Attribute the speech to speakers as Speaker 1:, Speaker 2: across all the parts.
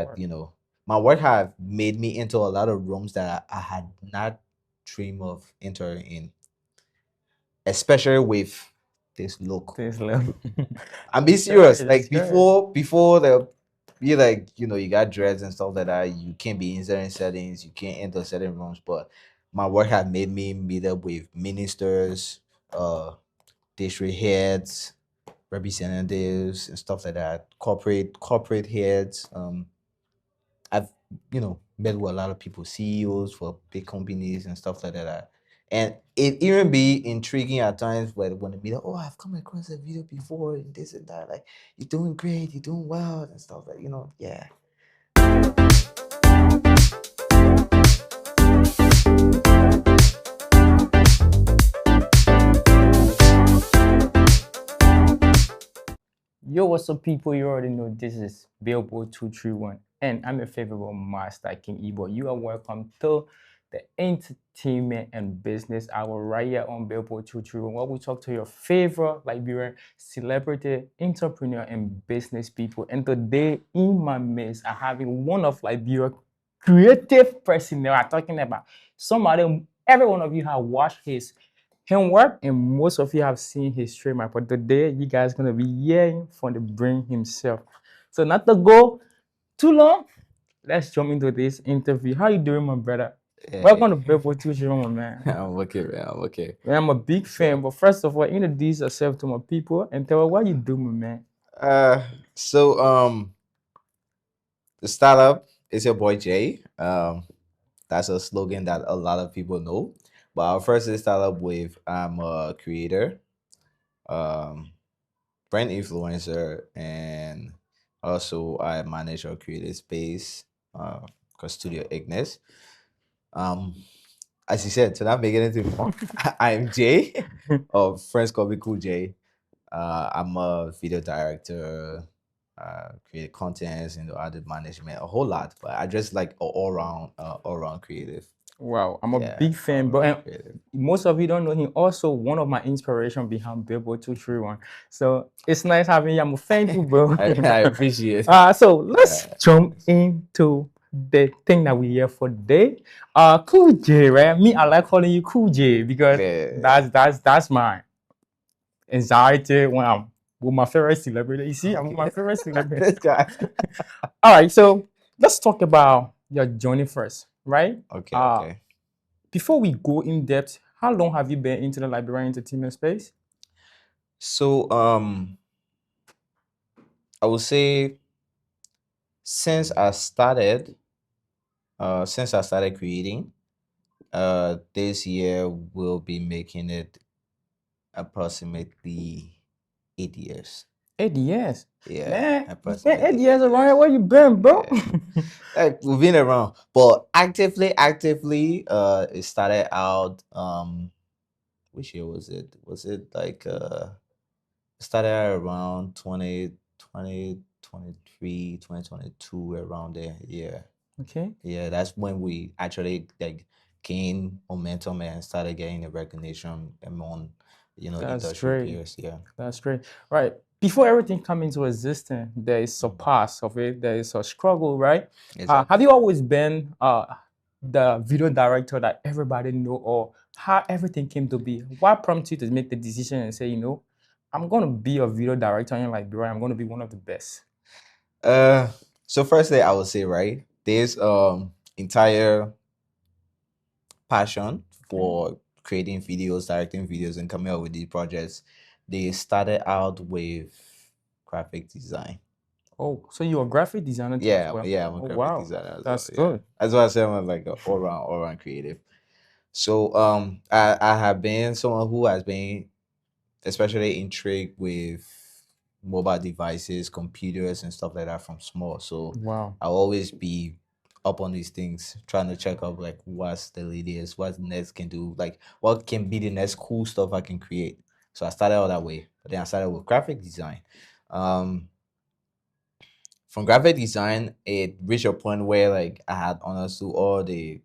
Speaker 1: that, my work have made me into a lot of rooms that I had not dreamed of entering in, especially with this look.
Speaker 2: This level.
Speaker 1: I'm being
Speaker 2: That's good.
Speaker 1: serious.
Speaker 2: That's
Speaker 1: Like
Speaker 2: good.
Speaker 1: before the you like, you got dreads and stuff like that. You can't be in certain settings, you can't enter certain rooms. But my work had made me meet up with ministers, district heads, representatives and stuff like that, corporate heads. I've met with a lot of people, CEOs for big companies and stuff like that. And it even be intriguing at times when they be like, oh, I've come across a video before and this and that. Like, you're doing great, you're doing well and stuff like, yeah.
Speaker 2: Yo, what's up, people? You already know this is Billboard231, and I'm your favorite master, King Ebo. You are welcome to the entertainment and business hour right here on Billboard231, where we talk to your favorite Liberian celebrity, entrepreneur, and business people. And today, in my midst, I'm having one of Liberia's creative personnel. I'm talking about somebody, every one of you have watched his homework, and most of you have seen his trademark. But today, you guys gonna be hearing from the brain himself. So not to go too long, let's jump into this interview. How you doing, my brother? Welcome to
Speaker 1: Hey,
Speaker 2: Billboard 231, my man.
Speaker 1: I'm okay, man. I'm okay.
Speaker 2: Man, I'm a big fan. But first of all, introduce yourself to my people and tell us what you do, my man.
Speaker 1: Uh, so the startup is your boy Jay. That's a slogan that a lot of people know. But I'll first start up with I'm a creator, um, brand influencer, and also I manage our creative space, called Studio Ignis. Um, as you said, to not make anything more, I'm Jay, of Friends Call Me Cool Jay. I'm a video director, create contents, added management, a whole lot. But I just like all around creative.
Speaker 2: Wow, I'm a
Speaker 1: Yeah,
Speaker 2: big
Speaker 1: all
Speaker 2: fan, but
Speaker 1: around creative.
Speaker 2: most of you don't know him. Also, one of my inspiration behind Billboard 231. So it's nice having you. I'm a fan too, bro.
Speaker 1: I appreciate.
Speaker 2: So let's
Speaker 1: Uh,
Speaker 2: jump into the thing that we here for today. Cool J, right? Me, I like calling you Cool J because
Speaker 1: yeah,
Speaker 2: that's my anxiety when I'm with my favorite celebrity. You see, I'm with my
Speaker 1: okay.
Speaker 2: favorite celebrity.
Speaker 1: This guy.
Speaker 2: All right, so let's talk about your journey first, right?
Speaker 1: Okay,
Speaker 2: Uh,
Speaker 1: okay.
Speaker 2: before we go in depth, how long have you been into the Liberian entertainment space?
Speaker 1: So I would say since I started, creating, this year we'll be making it approximately 8 years.
Speaker 2: 8 years.
Speaker 1: Yeah,
Speaker 2: Man, it's been eight
Speaker 1: approximately
Speaker 2: years
Speaker 1: 8
Speaker 2: along.
Speaker 1: years.
Speaker 2: Where you been, bro?
Speaker 1: Yeah. Like we've been around, but actively, it started out. Which year was it? Was it like it started out around 2023, 2022, around there. Yeah,
Speaker 2: Okay,
Speaker 1: yeah. That's when we actually like gained momentum and started getting the recognition among
Speaker 2: that's
Speaker 1: industry
Speaker 2: great.
Speaker 1: peers. Yeah.
Speaker 2: That's great. Right. Before everything come into existence, there is a
Speaker 1: Mhm.
Speaker 2: past of it. There is a struggle, right? Have
Speaker 1: Exactly.
Speaker 2: you always been the video director that everybody know, or how everything came to be? What prompted you to make the decision and say, I'm gonna be a video director in Liberia. I'm gonna be one of the best.
Speaker 1: Uh, so firstly, I would say right, this entire passion
Speaker 2: Okay.
Speaker 1: for creating videos, directing videos, and coming up with these projects. They started out with graphic design.
Speaker 2: Oh, so you're a graphic designer too as
Speaker 1: Yeah,
Speaker 2: well?
Speaker 1: yeah, I'm a
Speaker 2: Oh
Speaker 1: graphic
Speaker 2: wow,
Speaker 1: designer as well.
Speaker 2: that's
Speaker 1: Yeah,
Speaker 2: good.
Speaker 1: that's why I say I'm like a all around creative. So I have been someone who has been especially intrigued with mobile devices, computers, and stuff like that from small. So
Speaker 2: Wow,
Speaker 1: I'll always be up on these things, trying to check up like what's the latest, what next can do, like what can be the next cool stuff I can create. So I started out that way, but then I started with graphic design. Um, from graphic design, it reached a point where like I had understood all the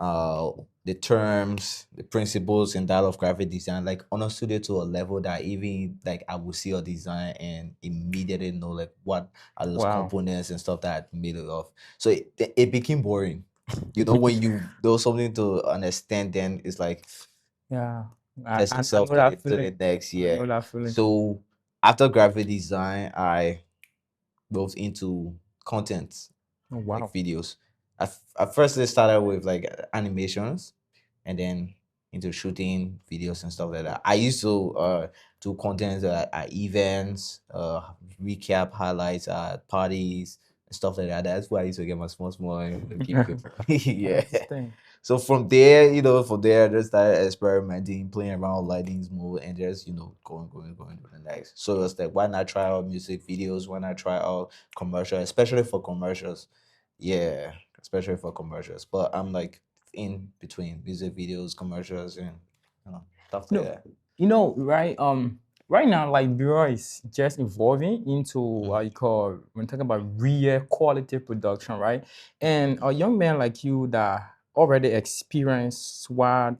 Speaker 1: uh the terms, the principles and that of graphic design, like understood it to a level that even like I will see a design and immediately know like what are those
Speaker 2: Wow.
Speaker 1: components and stuff that made it of. So it became boring. You know, when you know something to understand, then it's like
Speaker 2: Yeah.
Speaker 1: test
Speaker 2: I
Speaker 1: yourself
Speaker 2: know
Speaker 1: to
Speaker 2: that
Speaker 1: the
Speaker 2: feeling.
Speaker 1: next
Speaker 2: I
Speaker 1: year.
Speaker 2: know that feeling.
Speaker 1: So after graphic design, I moved into content,
Speaker 2: Oh,
Speaker 1: like
Speaker 2: wow.
Speaker 1: videos. At first, I started with like animations, and then into shooting videos and stuff like that. I used to do content at events, recap highlights at parties and stuff like that. That's where I used to get my small and keep going.
Speaker 2: I
Speaker 1: Yeah.
Speaker 2: understand.
Speaker 1: So from there, from there, I just started experimenting, playing around with lightings mode, and just going to the next. So it's like, why not try out music videos? Why not try out commercials, especially for commercials? Yeah, especially for commercials. But I'm like in between music videos, commercials, and stuff like
Speaker 2: No,
Speaker 1: that.
Speaker 2: right? Right now, like Bureau is just evolving into what you call when talking about real quality production, right? And a young man like you that already experienced what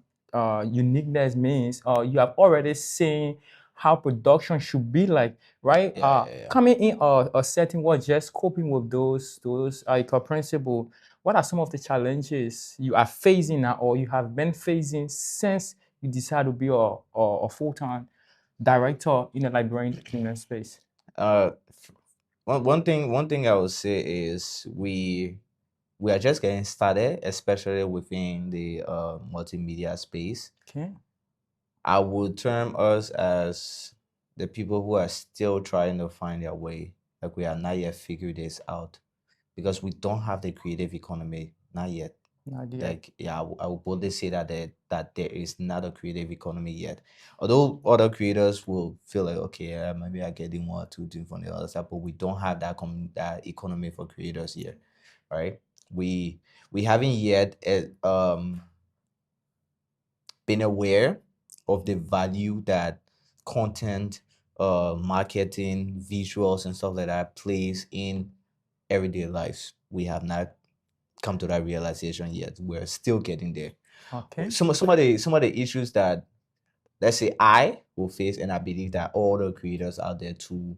Speaker 2: uniqueness means, you have already seen how production should be like, right?
Speaker 1: Yeah, yeah, yeah.
Speaker 2: Coming in a setting was just coping with those principle. What are some of the challenges you are facing now, or you have been facing since you decide to be a full-time director in the library entertainment space?
Speaker 1: Uh, one thing I would say is we are just getting started, especially within the multimedia space.
Speaker 2: Okay.
Speaker 1: I would term us as the people who are still trying to find their way. Like we are not yet figured this out because we don't have the creative economy, not yet.
Speaker 2: Not yet.
Speaker 1: Like yeah, I would boldly say that there is not a creative economy yet. Although other creators will feel like okay, maybe I get in one or two things from the other side, but we don't have that economy for creators yet, right? We we haven't yet been aware of the value that content, marketing, visuals, and stuff like that plays in everyday lives. We have not come to that realization yet. We're still getting there.
Speaker 2: Okay.
Speaker 1: Some of the issues that let's say I will face, and I believe that all the creators out there too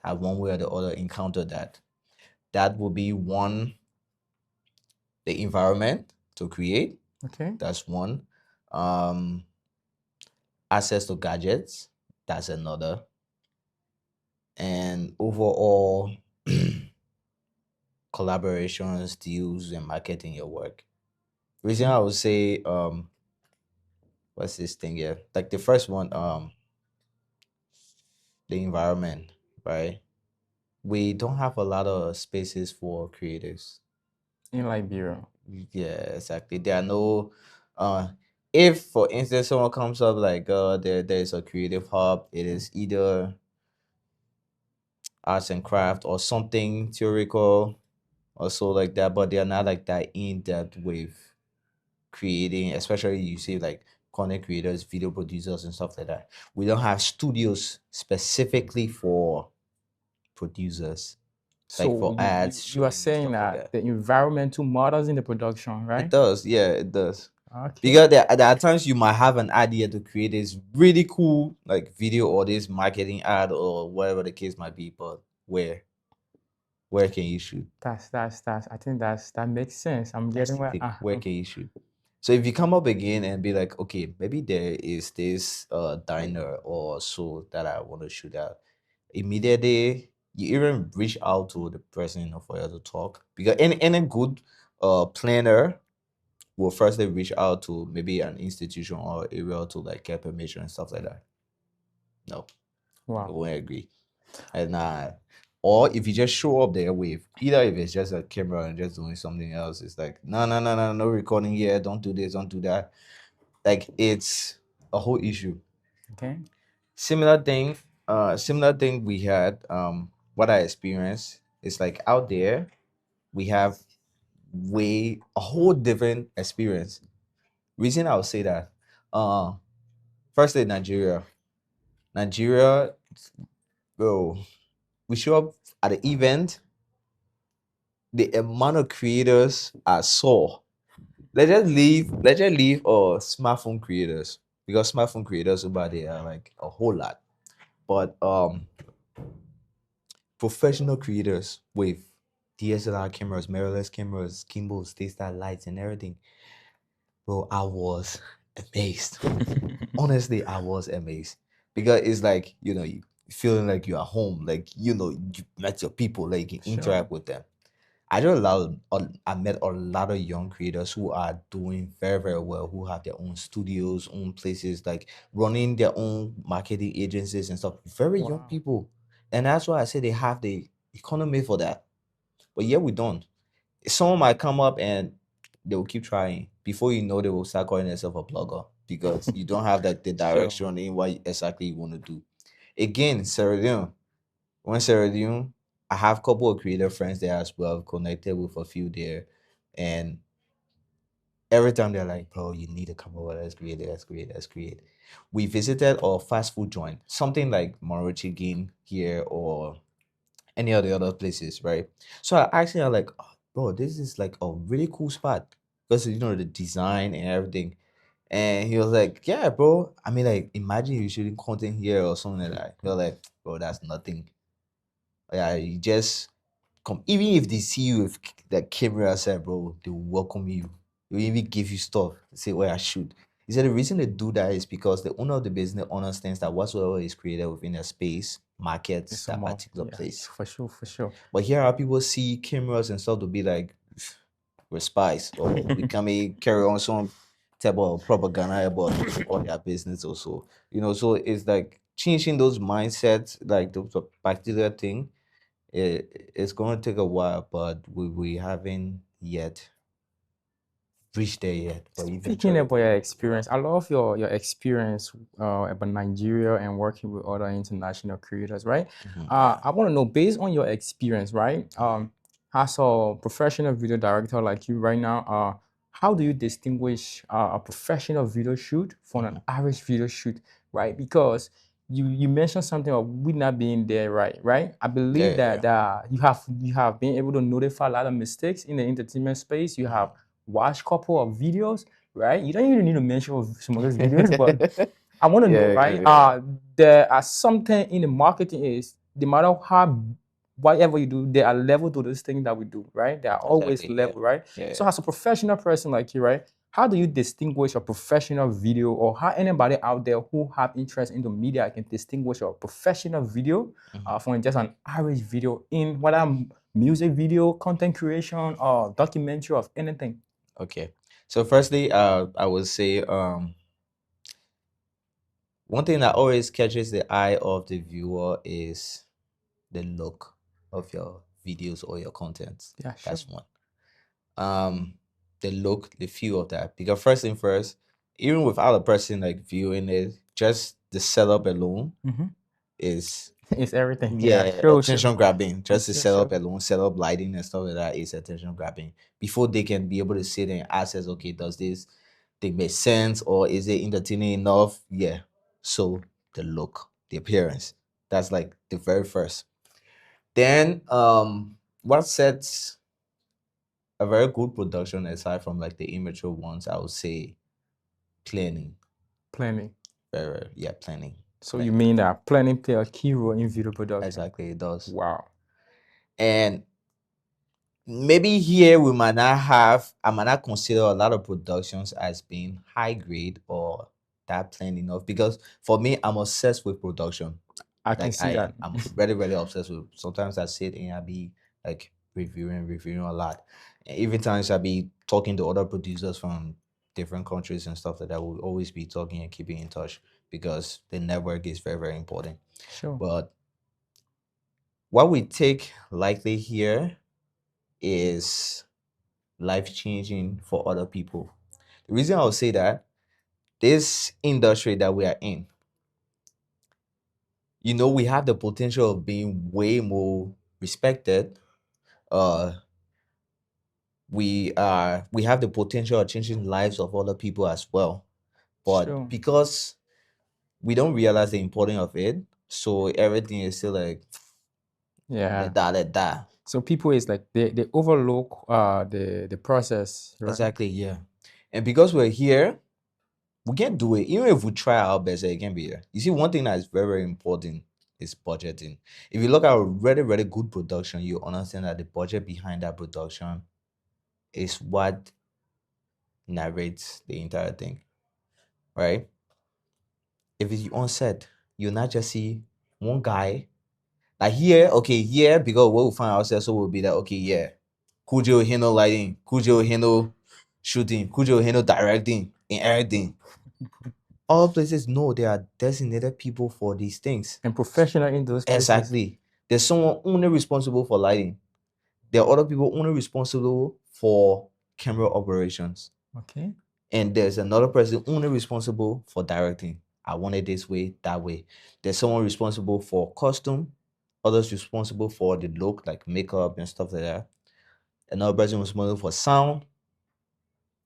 Speaker 1: have one way or the other encountered that. That will be one, the environment to create.
Speaker 2: Okay.
Speaker 1: That's one. Um, Access to gadgets. That's another. And overall collaborations, deals, and marketing your work. Reason I would say what's this thing here? Like the first one, the environment, right? We don't have a lot of spaces for creatives.
Speaker 2: In Liberia.
Speaker 1: Yeah, exactly. There are no uh if for instance someone comes up like there's a creative hub, it is either arts and craft or something theoretical or so like that, but they are not like that in depth with creating, especially you see like content creators, video producers and stuff like that. We don't have studios specifically for producers, like
Speaker 2: So
Speaker 1: for ads,
Speaker 2: you are
Speaker 1: shooting and
Speaker 2: saying
Speaker 1: stuff like
Speaker 2: that
Speaker 1: that.
Speaker 2: the environmental matters in the production,
Speaker 1: It
Speaker 2: right?
Speaker 1: does, yeah, it does.
Speaker 2: Okay.
Speaker 1: Because there are times you might have an idea to create this really cool like video or this marketing ad or whatever the case might be, but where can you shoot?
Speaker 2: That's I think that makes sense. I'm
Speaker 1: That's
Speaker 2: getting
Speaker 1: the
Speaker 2: where
Speaker 1: thing. Where can you shoot? So if you come up again and be like, okay, maybe there is this diner or so that I want to shoot at, immediately you even reach out to the person for you to talk because any good planner will firstly reach out to maybe an institution or area to like get permission and stuff like that. No, I
Speaker 2: wow.
Speaker 1: won't agree. And or if you just show up there with either if it's just a camera and just doing something else, it's like no recording here, don't do this, don't do that. Like it's a whole issue.
Speaker 2: Okay.
Speaker 1: Similar thing we had what I experienced is like out there we have way a whole different experience. Reason I would say that uh firstly Nigeria, bro, we show up at the event, the amount of creators I saw. let's just leave smartphone creators, because smartphone creators over there are like a whole lot. But professional creators with DSLR cameras, mirrorless cameras, gimbals, state lights, and everything. Bro, I was amazed. Honestly, I was amazed, because it's like, you feeling like you're at home, like, you met your people, like you
Speaker 2: Sure.
Speaker 1: interact with them. I met a lot of young creators who are doing very, very well, who have their own studios, own places, like running their own marketing agencies and stuff. Very young
Speaker 2: Wow.
Speaker 1: people. And that's why I say they have the economy for that. But yeah, we don't. Someone might come up and they will keep trying. Before you know, they will start calling themselves a blogger, because you don't have the
Speaker 2: Sure.
Speaker 1: direction in what exactly you want to do. Again, Sierra Leone. When Sierra Leone, I have a couple of creative friends there as well, connected with a few there. And every time they're like, bro, you need to come over, let's create, let's create, let's create. We visited a fast food joint, something like Moro Chicken here or any of the other places, right? So I actually are like, oh, bro, this is like a really cool spot, because the design and everything. And he was like, yeah, bro. I mean, like, imagine you shooting content here or something like that. You're like, bro, that's nothing. Yeah, you just come. Even if they see you with the camera outside, bro, they will welcome you. They will even give you stuff. Say where I shoot. He said the reason they do that is because the owner of the business understands that whatsoever is created within a space markets
Speaker 2: It's a
Speaker 1: that
Speaker 2: must.
Speaker 1: particular
Speaker 2: Yeah,
Speaker 1: place.
Speaker 2: for sure, for sure.
Speaker 1: But here are people see cameras and stuff to be like, we're spies, or we can carry on some type of propaganda about all their business also. So it's like changing those mindsets, like the particular thing. It's going to take a while, but we haven't yet reached there yet. But
Speaker 2: Speaking
Speaker 1: eventually,
Speaker 2: about your experience, I love your experience about Nigeria and working with other international creators, right?
Speaker 1: yeah.
Speaker 2: I want to know, based on your experience, right? As a professional video director like you right now, how do you distinguish a professional video shoot from an
Speaker 1: Mhm.
Speaker 2: average video shoot, right? Because you mentioned something of we not being there, right? I
Speaker 1: Yeah,
Speaker 2: believe
Speaker 1: yeah,
Speaker 2: that
Speaker 1: yeah.
Speaker 2: you have been able to notify a lot of mistakes in the entertainment space. You have watched couple of videos, right? You don't even need to mention some of those videos, but I want to know,
Speaker 1: Yeah,
Speaker 2: right?
Speaker 1: yeah.
Speaker 2: There are something in the marketing is no matter how whatever you do, there are level to those things that we do, right? There are always
Speaker 1: Exactly. Yeah.
Speaker 2: level, right?
Speaker 1: Yeah,
Speaker 2: So
Speaker 1: yeah.
Speaker 2: as a professional person like you, right? How do you distinguish a professional video, or how anybody out there who have interest in the media can distinguish a professional video
Speaker 1: Mhm.
Speaker 2: from just an average video in whether music video, content creation, or documentary of anything?
Speaker 1: Okay. So firstly, I would say one thing that always catches the eye of the viewer is the look of your videos or your content.
Speaker 2: Yeah, sure.
Speaker 1: That's one. Um, the look, the feel of that. Because first thing first, even without a person like viewing it, just the setup alone
Speaker 2: Mm-hmm.
Speaker 1: is,
Speaker 2: It's everything. Yeah,
Speaker 1: yeah,
Speaker 2: sure, sure.
Speaker 1: attention grabbing. Just the
Speaker 2: Yeah,
Speaker 1: setup
Speaker 2: sure.
Speaker 1: alone, setup lighting and stuff like that is attention grabbing. Before they can be able to sit and assess, okay, does this thing make sense or is it entertaining enough? Yeah. So the look, the appearance. That's like the very first. Then what sets a very good production aside from like the immature ones, I would say planning.
Speaker 2: Planning.
Speaker 1: Very, yeah, planning.
Speaker 2: So you
Speaker 1: Planning.
Speaker 2: mean that planning play a key role in video production?
Speaker 1: Exactly, it does.
Speaker 2: Wow.
Speaker 1: And maybe here I might not consider a lot of productions as being high grade or that plain enough, because for me, I'm obsessed with production.
Speaker 2: I can
Speaker 1: Like
Speaker 2: see that.
Speaker 1: I'm very, very obsessed with. Sometimes I sit and I be like reviewing a lot. And even times I be talking to other producers from different countries and stuff like that. We'll always be talking and keeping in touch, because the network is very, very important.
Speaker 2: Sure.
Speaker 1: But what we take likely here is life changing for other people. The reason I'll say that, this industry that we are in, we have the potential of being way more respected. Uh, we have the potential of changing lives of other people as well. But
Speaker 2: Sure.
Speaker 1: because we don't realize the importance of it, so everything is still like,
Speaker 2: Yeah.
Speaker 1: let that.
Speaker 2: So people is like they overlook the process, right?
Speaker 1: Exactly, yeah. And because we're here, we can't do it. Even if we try our best, it can't be there. You see, one thing that is very, very important is budgeting. If you look at a really, really good production, you understand that the budget behind that production is what narrates the entire thing, right? If it's on set, you'll not just see one guy. Like here, okay, here, because what we find ourselves, so will be that, okay, yeah, Kujo will handle lighting, Kujo will handle shooting, Kujo will handle directing and everything. All places know there are designated people for these things.
Speaker 2: And professional in those places.
Speaker 1: Exactly. There's someone only responsible for lighting. There are other people only responsible for camera operations.
Speaker 2: Okay.
Speaker 1: And there's another person only responsible for directing. I want it this way, that way. There's someone responsible for costume, others responsible for the look, like makeup and stuff like that. Another person responsible for sound.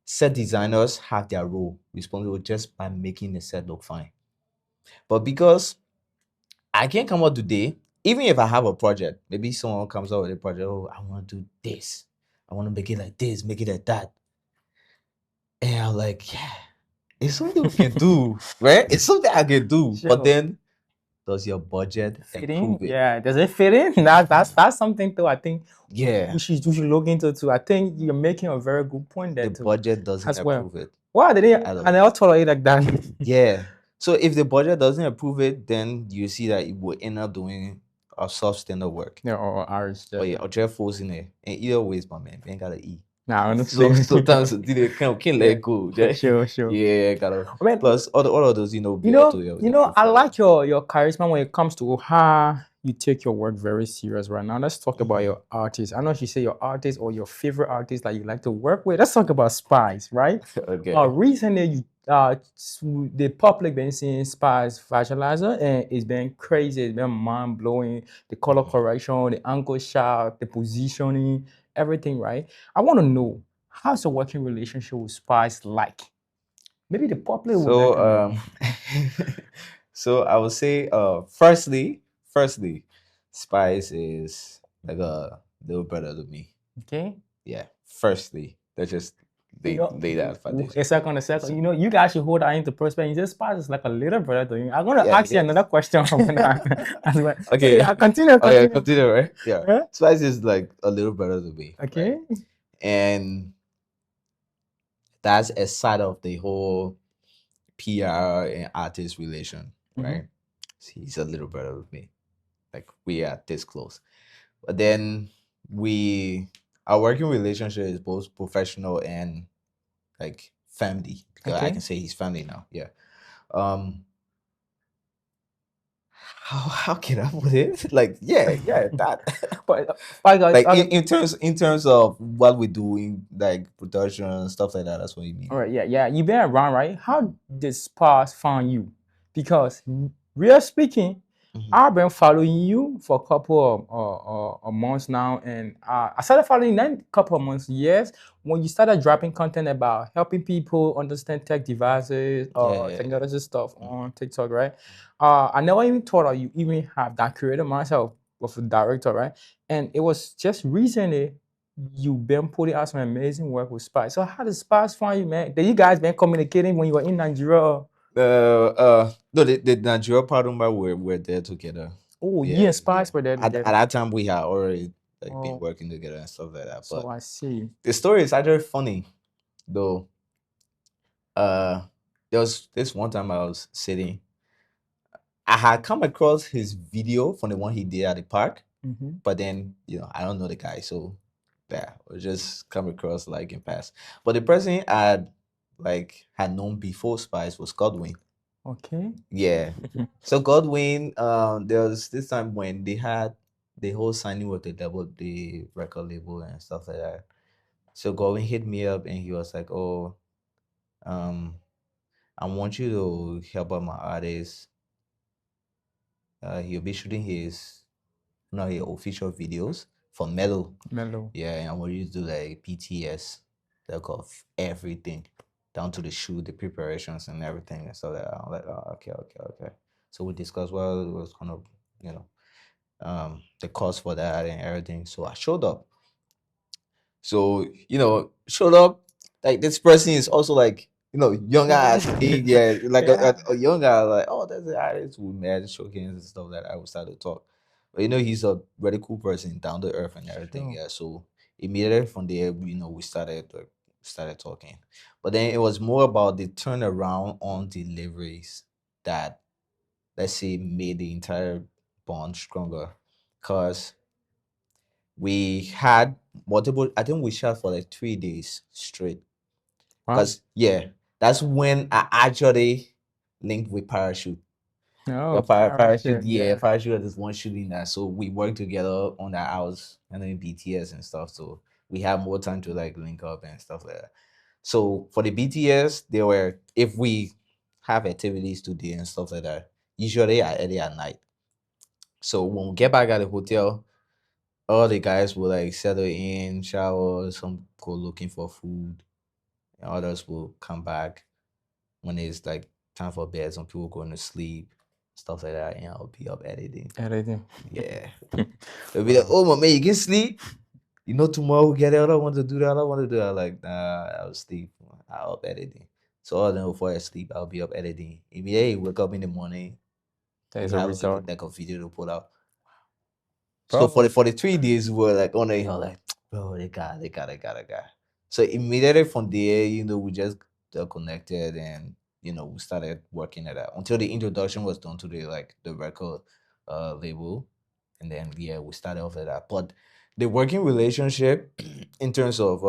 Speaker 1: Set designers have their role, responsible just by making the set look fine. But because I can't come out today, even if I have a project, maybe someone comes out with a project, oh, I want to do this. I want to make it like this, make it like that. And I'm like, yeah, it's something we can do, right? It's something I can do.
Speaker 2: Sure.
Speaker 1: But then, does your budget
Speaker 2: Fit in?
Speaker 1: approve it?
Speaker 2: Yeah. Does it fit in? That's something too. I think
Speaker 1: Yeah.
Speaker 2: we should look into too. I think you're making a very good point there
Speaker 1: The
Speaker 2: too.
Speaker 1: budget doesn't
Speaker 2: As well.
Speaker 1: approve it.
Speaker 2: Why did they?
Speaker 1: at all.
Speaker 2: And they all tolerate like that.
Speaker 1: Yeah. So if the budget doesn't approve it, then you see that it will end up doing a substandard work.
Speaker 2: Yeah, or ours.
Speaker 1: But yeah, or just forcing it. And either ways, my man, ain't gotta eat.
Speaker 2: Nah,
Speaker 1: So
Speaker 2: honestly.
Speaker 1: sometimes they can't let
Speaker 2: Yeah.
Speaker 1: go. Just,
Speaker 2: Sure.
Speaker 1: yeah, gotta.
Speaker 2: I mean,
Speaker 1: Plus, all of those, be
Speaker 2: you
Speaker 1: able to
Speaker 2: know, I
Speaker 1: approve
Speaker 2: like your charisma when it comes to how you take your work very serious right now. Let's talk about your artist. I know you say your artist or your favorite artist that you like to work with. Let's talk about Spice, right?
Speaker 1: Okay.
Speaker 2: Recently, the public been seeing Spice visualizer, and it's been crazy. It's been mind blowing. The color correction, the angle shot, the positioning, everything, right? I want to know, how's your working relationship with Spice like? Maybe the public would like to know.
Speaker 1: So I would say, firstly, Spice is like a little brother to me.
Speaker 2: Okay.
Speaker 1: Yeah. Firstly, let's just lay that foundation.
Speaker 2: A second. You know, you guys should hold that into perspective. This Spice is like a little brother to you. I'm gonna ask you another question as well.
Speaker 1: Okay.
Speaker 2: Yeah, continue.
Speaker 1: Oh, yeah, continue, right? Yeah.
Speaker 2: Huh?
Speaker 1: Spice is like a little brother to me.
Speaker 2: Okay.
Speaker 1: Right? And that's a side of the whole PR and artist relation, right? He's a little brother with me. Like we are this close. But then our working relationship is both professional and like family. Because I
Speaker 2: Okay.
Speaker 1: can say he's family now. Yeah. How can I put it? Like, yeah, that.
Speaker 2: But guys,
Speaker 1: Like in terms of what we do in like production and stuff like that. That's what you mean.
Speaker 2: all right, yeah. You been around, right? How did Spice find you? Because real speaking, I've been following you for a couple of months now, and I started following you a couple of months, years, when you started dropping content about helping people understand tech devices or technology stuff on TikTok, right? I never even thought of you even have that created myself with a director, right? And it was just recently you've been putting out some amazing work with Spice. So how did Spice find you, man? Did you guys been communicating when you were in Nigeria?
Speaker 1: No, the Nigeria part of we're there together.
Speaker 2: Oh, you and Spice were there
Speaker 1: At
Speaker 2: together.
Speaker 1: that time, we had already been working together and stuff like that.
Speaker 2: So
Speaker 1: But
Speaker 2: I see.
Speaker 1: the story is actually funny, though. There was this one time I was sitting. I had come across his video from the one he did at the park, but then I don't know the guy, so yeah, I just come across like in past. But the person I had known before Spice was Godwin.
Speaker 2: Okay.
Speaker 1: Yeah. So Godwin, there was this time when they had the whole signing with the record label and stuff like that. So Godwin hit me up and he was like, "Oh, I want you to help out my artist. He'll be shooting his official videos for Mellow. Yeah, and I want you to do like PTS, like of everything, down to the shoot, the preparations and everything." And so that I'm like, "Oh, okay. So we discussed it was kind of, the cost for that and everything. So I showed up. So, showed up. like this person is also like young ass me, yeah, like
Speaker 2: Yeah.
Speaker 1: a young guy, like, oh, that's the artist with mad showcase and stuff like that. I would start to talk, but he's a very cool person, down to earth and everything,
Speaker 2: Sure.
Speaker 1: yeah. So immediately from there, we started talking, but then it was more about the turnaround on deliveries that, let's say, made the entire bond stronger, because we had multiple. I think we shot for like 3 days straight.
Speaker 2: Wow.
Speaker 1: Cause yeah, that's when I actually linked with Parachute.
Speaker 2: Oh,
Speaker 1: Yeah, Parachute.
Speaker 2: parachute.
Speaker 1: Yeah,
Speaker 2: Yeah.
Speaker 1: Parachute is one shooting that. So we worked together on that house and then BTS and stuff. So we have more time to like link up and stuff like that. So for the BTS, they were, if we have activities to do and stuff like that, usually are early at night. So when we get back at the hotel, all the guys will like settle in, shower, some go looking for food, and others will come back when it's like time for bed. Some people going to sleep, stuff like that, and I'll be up editing.
Speaker 2: Everything.
Speaker 1: Yeah. They'll be like,
Speaker 2: Wow.
Speaker 1: oh my man, you can sleep. Tomorrow we get out. I want to do that. I want to do that. Like, nah, I'll sleep. I'll up editing. So all then before I sleep, I'll be up editing. Immediately wake up in the morning,
Speaker 2: That
Speaker 1: we
Speaker 2: is a
Speaker 1: have
Speaker 2: result.
Speaker 1: like a video to put out. So for
Speaker 2: Bro.
Speaker 1: the 3 days, we were like on it, like, bro, they got. So immediately from there, we just connected, and we started working at that until the introduction was done to the record label, and then yeah, we started off at that. But the working relationship, in terms of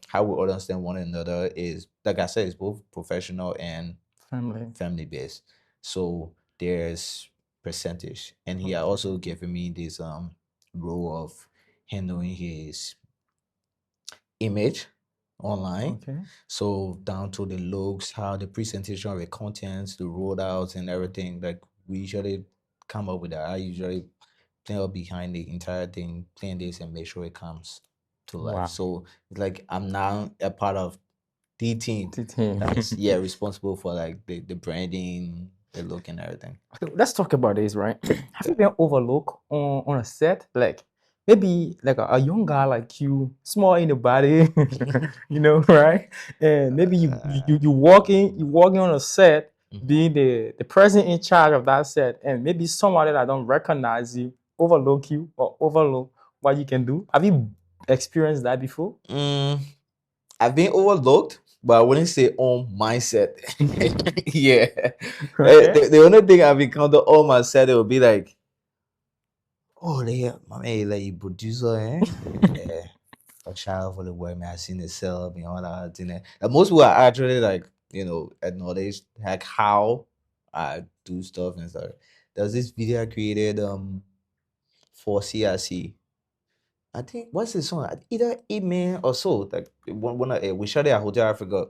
Speaker 1: how we understand one another, is, like I said, is both professional and
Speaker 2: Family.
Speaker 1: family based. So there's percentage, and he had
Speaker 2: Okay.
Speaker 1: also given me this role of handling his image online.
Speaker 2: Okay.
Speaker 1: So down to the looks, how the presentation of the contents, the rollouts and everything. Like, we usually come up with that. I usually play up behind the entire thing, plan this and make sure it comes to life.
Speaker 2: Wow.
Speaker 1: So it's like I'm now a part of the team
Speaker 2: The team.
Speaker 1: that's, yeah, responsible for like the branding, the look and everything.
Speaker 2: So let's talk about this, right? Have
Speaker 1: Okay.
Speaker 2: you been overlooked on a set? Like maybe like a young guy like you, small in the body, right? And maybe you walking on a set,
Speaker 1: Mhm.
Speaker 2: being the person in charge of that set, and maybe somebody that don't recognize you, overlook you or overlook what you can do. Have you experienced that before?
Speaker 1: Mm, I've been overlooked, but I wouldn't say on mindset. Yeah.
Speaker 2: Okay.
Speaker 1: The only thing I've encountered on my set, it would be like, oh, my man, like, you producer, eh? Yeah. A child for the work, man. I seen the sell and all that thing. And most people are actually like, acknowledge like how I do stuff and stuff. There's this video I created for CRC. I think, what's the song? Either Amen or so. Like we shot it at Hotel Africa.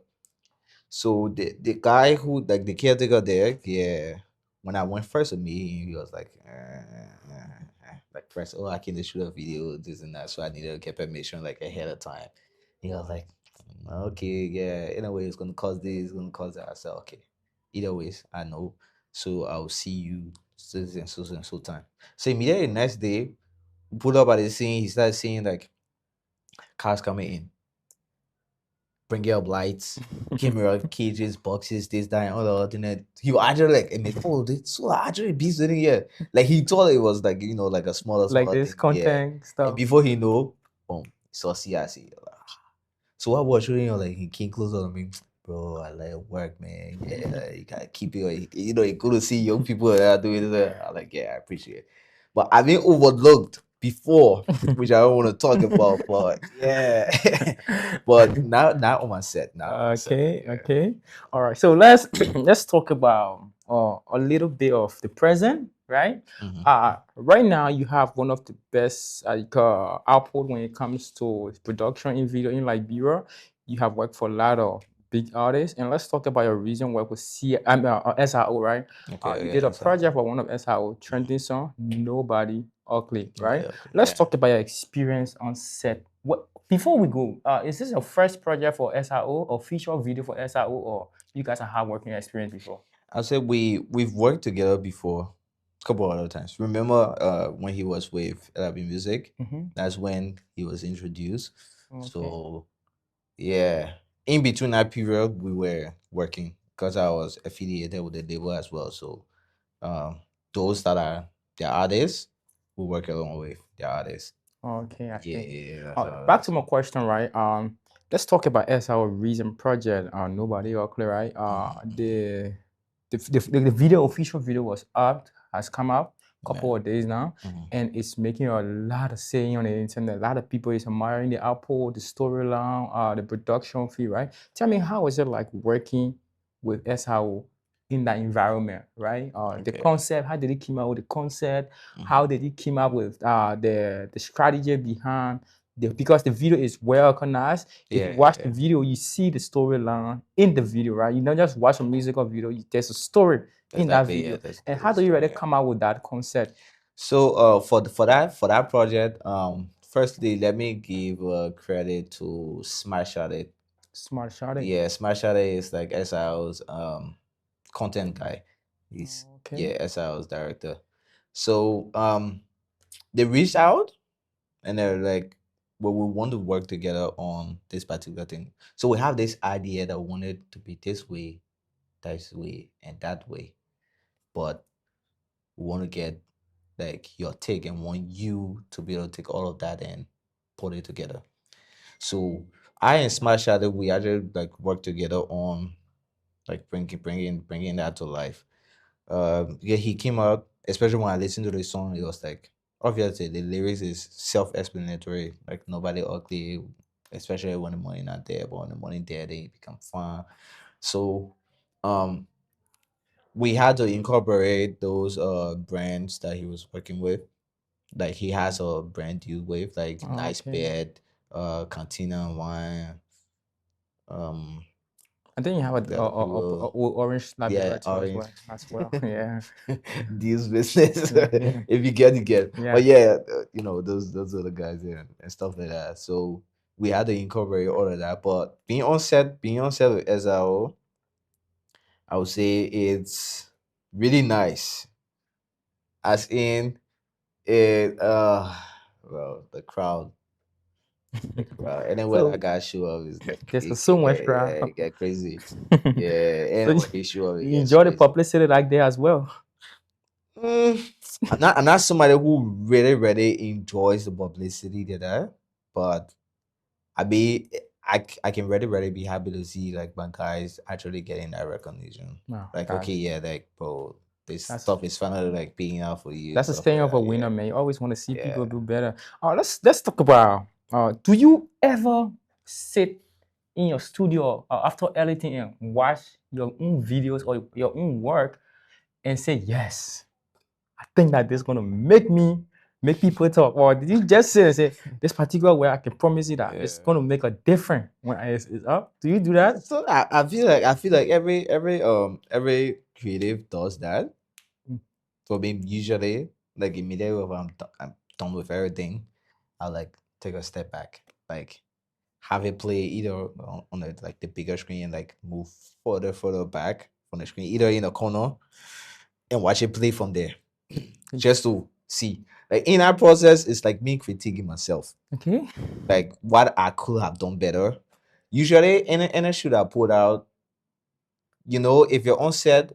Speaker 1: So the guy who, like, the caretaker there, yeah. When I went first to meet him, he was like, like, first, oh, I can shoot a video, this and that. So I needed to get permission like ahead of time. He was like, okay, yeah. Anyway, it's gonna cost this, it's gonna cost that. I said, okay. Either ways, I know. So I'll see you so time. So immediately next day, pulled up at the scene. He started seeing like cars coming in, bringing up lights, camera cages, boxes, this, that, and all the other thing. He was actually like, "Hey, oh, this so actually be sitting here." Like, he thought it was like, like a
Speaker 2: Like
Speaker 1: smaller
Speaker 2: this
Speaker 1: thing, yeah.
Speaker 2: content
Speaker 1: And
Speaker 2: stuff.
Speaker 1: before he know, boom, saw CIC. So what was showing, like, he came closer to me, bro. I like work, man. Yeah, like, you gotta keep it. Like, it's good to see young people that are doing it. I'm like, yeah, I appreciate it. But I've been overlooked before, which I don't want to talk about. But yeah, but now on my set,
Speaker 2: Okay,
Speaker 1: yeah.
Speaker 2: okay. All right. So let's let's talk about a little bit of the present, right?
Speaker 1: Hmm.
Speaker 2: Right now you have one of the best output when it comes to production in video in Liberia. You have worked for a lot of big artists, and let's talk about your recent work with SRO, right? You
Speaker 1: Okay,
Speaker 2: did a
Speaker 1: yeah, so
Speaker 2: project for one of SRO trending song, Nobody Ugly, right?
Speaker 1: yeah, okay,
Speaker 2: Let's
Speaker 1: yeah.
Speaker 2: talk about your experience on set. What before we go, is this your first project for SRO or feature video for SRO, or you guys have had working experience before?
Speaker 1: I said we've worked together before a couple other times. Remember when he was with LB Music?
Speaker 2: Mm-hmm.
Speaker 1: That's when he was introduced.
Speaker 2: Okay.
Speaker 1: So yeah. in between that period, we were working because I was affiliated with the label as well. So um, those that are the artists, we work along with the artists.
Speaker 2: Okay, I
Speaker 1: Yeah,
Speaker 2: see.
Speaker 1: yeah, yeah, that's
Speaker 2: Back to
Speaker 1: that's
Speaker 2: my question, right? Let's talk about SRO recent project. Nobody Ugly, right? The video, official video was up, has come out
Speaker 1: yeah.
Speaker 2: couple of days now,
Speaker 1: Mhm.
Speaker 2: and it's making a lot of saying on the internet. A lot of people is admiring the output, the storyline, the production fee, right? Tell me, how is it like working with SRO in that environment, right? The
Speaker 1: Okay.
Speaker 2: concept, how did it come out with the concept?
Speaker 1: Mhm.
Speaker 2: How did he come up with the strategy behind because the video is well organized. If
Speaker 1: Yeah,
Speaker 2: you
Speaker 1: yeah,
Speaker 2: watch the
Speaker 1: yeah.
Speaker 2: video, you see the storyline in the video, right? You don't just watch a musical video, there's a story in that
Speaker 1: Exactly. Yeah,
Speaker 2: video. And
Speaker 1: there's
Speaker 2: how
Speaker 1: a
Speaker 2: do you really
Speaker 1: story. Yeah.
Speaker 2: come up with that concept?
Speaker 1: So for that project, firstly, let me give credit to Smash At It.
Speaker 2: Smart shotting.
Speaker 1: Yeah, Smash At It is like SIO's content guy. He's
Speaker 2: Okay.
Speaker 1: yeah, SIO's director. So they reached out and they're like, well, we want to work together on this particular thing. So we have this idea that we wanted to be this way, and that way. But we want to get like your take and want you to be able to take all of that and put it together. So I and Smash Shadow, we actually like work together on like bringing that to life. Yeah, he came out, especially when I listened to the song, it was like obviously the lyrics is self-explanatory, like nobody ugly, especially when the money not there, but when the money there, they become fun. So um we had to incorporate those brands that he was working with. Like he has a brand deal with like Nice
Speaker 2: Okay.
Speaker 1: Bed, Cantina Wine, um
Speaker 2: I think you have
Speaker 1: the other people.
Speaker 2: orange
Speaker 1: Yeah,
Speaker 2: library too as
Speaker 1: orange.
Speaker 2: well. As well. Yeah.
Speaker 1: Deals business.
Speaker 2: Yeah.
Speaker 1: If you get, you get. But
Speaker 2: Yeah.
Speaker 1: yeah, those are the guys there and stuff like that. So we had to incorporate all of that. But being on set with SRO, I would say it's really nice. As in it well the crowd. Anywhere that
Speaker 2: So
Speaker 1: guy show up is like
Speaker 2: there's so much
Speaker 1: yeah,
Speaker 2: crowd.
Speaker 1: it get crazy. Yeah,
Speaker 2: So
Speaker 1: anywhere he show up, it
Speaker 2: you
Speaker 1: gets
Speaker 2: enjoy the
Speaker 1: crazy.
Speaker 2: publicity like there as well.
Speaker 1: Mm, I'm not somebody who really enjoys the publicity that, but I be I can really be happy to see like my guys actually getting that recognition.
Speaker 2: No,
Speaker 1: Like okay, yeah, like bro, this
Speaker 2: that's
Speaker 1: stuff is finally like being out for you,
Speaker 2: that's a
Speaker 1: stuff like
Speaker 2: staying of a
Speaker 1: that.
Speaker 2: winner,
Speaker 1: Yeah,
Speaker 2: man. You always want to see
Speaker 1: yeah.
Speaker 2: people do better. Let's talk about. Do you ever sit in your studio after editing and watch your own videos or your own work and say, yes, I think that this is gonna make people talk? Or did you just say and say this particular way I can promise you that it's
Speaker 1: Yeah.
Speaker 2: gonna make a difference when it's up? Do you do that?
Speaker 1: So I feel like every creative does that.
Speaker 2: Mm.
Speaker 1: For me, usually like immediately when I'm done with everything, I'll like take a step back, like have it play either on the like the bigger screen and like move further back from the screen, either in a corner and watch it play from there, just to see. Like in that process, it's like me critiquing myself,
Speaker 2: Okay.
Speaker 1: like what I could have done better. Usually, in a shoot I put out, if you're on set,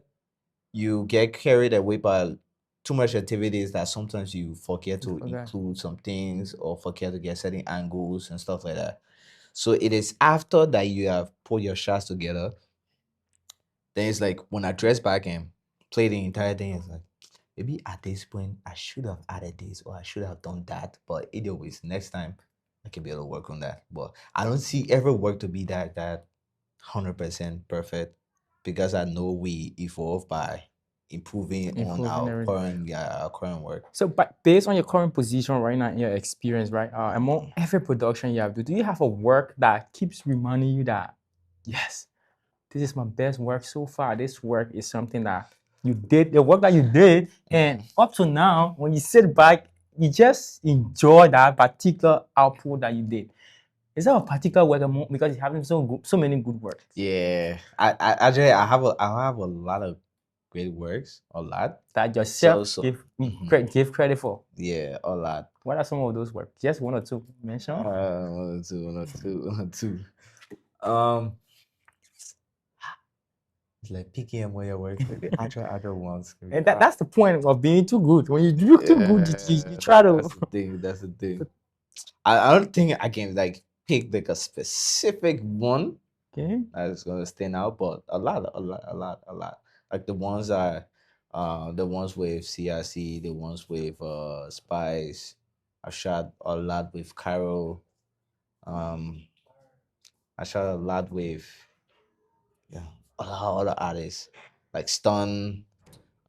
Speaker 1: you get carried away by too much activities that sometimes you forget
Speaker 2: I
Speaker 1: to
Speaker 2: forgot.
Speaker 1: include some things or forget to get certain angles and stuff like that. So it is after that you have put your shots together, then it's like when I dress back and play the entire thing, it's like maybe at this point I should have added this or I should have done that. But either ways, next time I can be able to work on that. But I don't see ever work to be that 100% perfect because I know we evolve by improving on
Speaker 2: Improving everything.
Speaker 1: our current work.
Speaker 2: So, but based on your current position right now, in your experience, right, among
Speaker 1: Mhm.
Speaker 2: every production you have, do you have a work that keeps reminding you that, yes, this is my best work so far. This work is something that you did, the work that you did, and
Speaker 1: Mhm.
Speaker 2: up to now, when you sit back, you just enjoy that particular output that you did. Is there a particular work because you're having so many good works
Speaker 1: Yeah, I actually I have a lot of great works, a lot.
Speaker 2: that
Speaker 1: So
Speaker 2: yourself
Speaker 1: so mhm.
Speaker 2: give credit for?
Speaker 1: Yeah, a lot.
Speaker 2: What are some of those works? Just one or two mention.
Speaker 1: One or two, one or two, one or two. Um, It's like picking and where you work. Other ones.
Speaker 2: And that's the point of being too good. When you do too good, you try to.
Speaker 1: That's the thing. That's the thing. I don't think I can like pick like a specific one
Speaker 2: Okay.
Speaker 1: that's gonna stand out, but a lot. Like the ones with CRC, the ones with Spice. I shot a lot with Cairo. Um, I shot a lot with yeah a lot of other artists like Stun.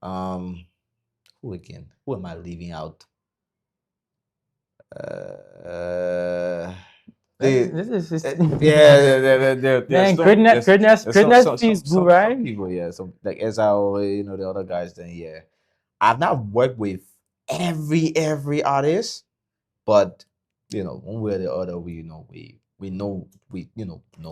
Speaker 1: Um, who again? Who am I leaving out? Uh, the
Speaker 2: This is
Speaker 1: yeah, there's
Speaker 2: man,
Speaker 1: some there's
Speaker 2: goodness feels good,
Speaker 1: some
Speaker 2: right?
Speaker 1: people, yeah, some like SIO, the other guys. Then yeah, I've not worked with every artist, but one way or the other, we know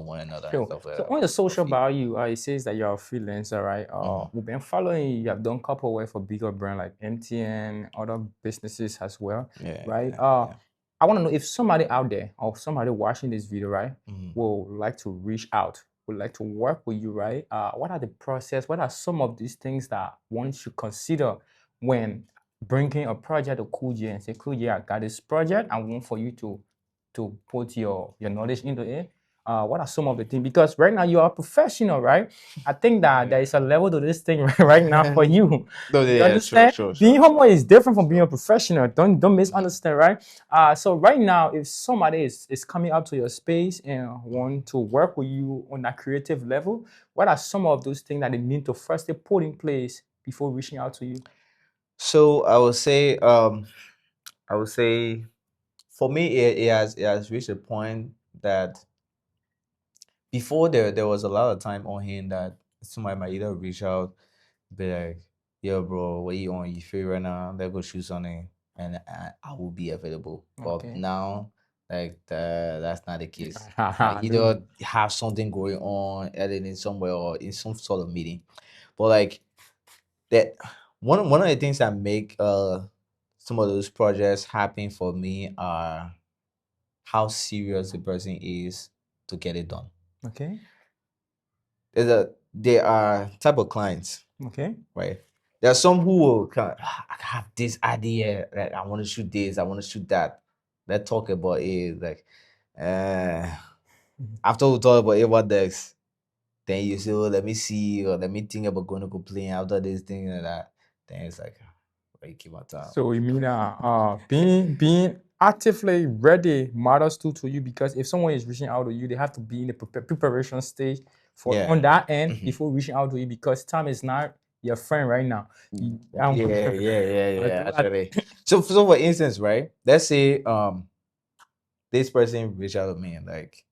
Speaker 1: one another and
Speaker 2: Sure.
Speaker 1: stuff like
Speaker 2: So
Speaker 1: that.
Speaker 2: on the
Speaker 1: For
Speaker 2: social
Speaker 1: free.
Speaker 2: bio, it says that you're a freelancer, right?
Speaker 1: Mhm.
Speaker 2: We've been following you. You have done couple work for bigger brand like MTN, other businesses as well,
Speaker 1: Yeah,
Speaker 2: right?
Speaker 1: yeah, yeah.
Speaker 2: I want to know if somebody out there or somebody watching this video, right,
Speaker 1: Mhm.
Speaker 2: will like to reach out, would like to work with you, right? What are the process? What are some of these things that one should consider when bringing a project to Cool J and say, Cool J, I got this project. I want for you to put your knowledge into it. What are some of the things? Because right now you are a professional, right? I think that there is a level to this thing right now for you.
Speaker 1: No,
Speaker 2: You
Speaker 1: yeah, sure,
Speaker 2: understand?
Speaker 1: sure,
Speaker 2: Being
Speaker 1: sure,
Speaker 2: humble
Speaker 1: sure,
Speaker 2: is different from being
Speaker 1: sure.
Speaker 2: a professional. Don't misunderstand, right? So right now, if somebody is coming up to your space and want to work with you on a creative level, what are some of those things that they need to first put in place before reaching out to you?
Speaker 1: So I would say for me, it has reached a point that before there was a lot of time on hand that somebody might either reach out, be like, "Yo, bro, what you on? You free right now? Let's go shoot something," and I will be available. But
Speaker 2: Okay.
Speaker 1: now, like that's not the case. You might
Speaker 2: Haha, no.
Speaker 1: either have something going on, editing somewhere, or in some sort of meeting. But like that, one of the things that make some of those projects happen for me are how serious the person is to get it done.
Speaker 2: Okay.
Speaker 1: There are type of clients,
Speaker 2: Okay.
Speaker 1: right? There are some who will kind of, I have this idea, like I want to shoot this, I want to shoot that. Let's talk about it. Like, uh, after we talk about it, what next? Then you say, oh, let me see, or let me think about going to go play after this thing and that. Then it's like, wait, keep my time.
Speaker 2: So you mean being actively ready matters too to you because if someone is reaching out to you, they have to be in the preparation stage for
Speaker 1: Yeah.
Speaker 2: on that end
Speaker 1: Mhm.
Speaker 2: before reaching out to you because time is not your friend right now.
Speaker 1: Yeah,
Speaker 2: I
Speaker 1: actually. So for instance, right? Let's say this person reach out to me and like,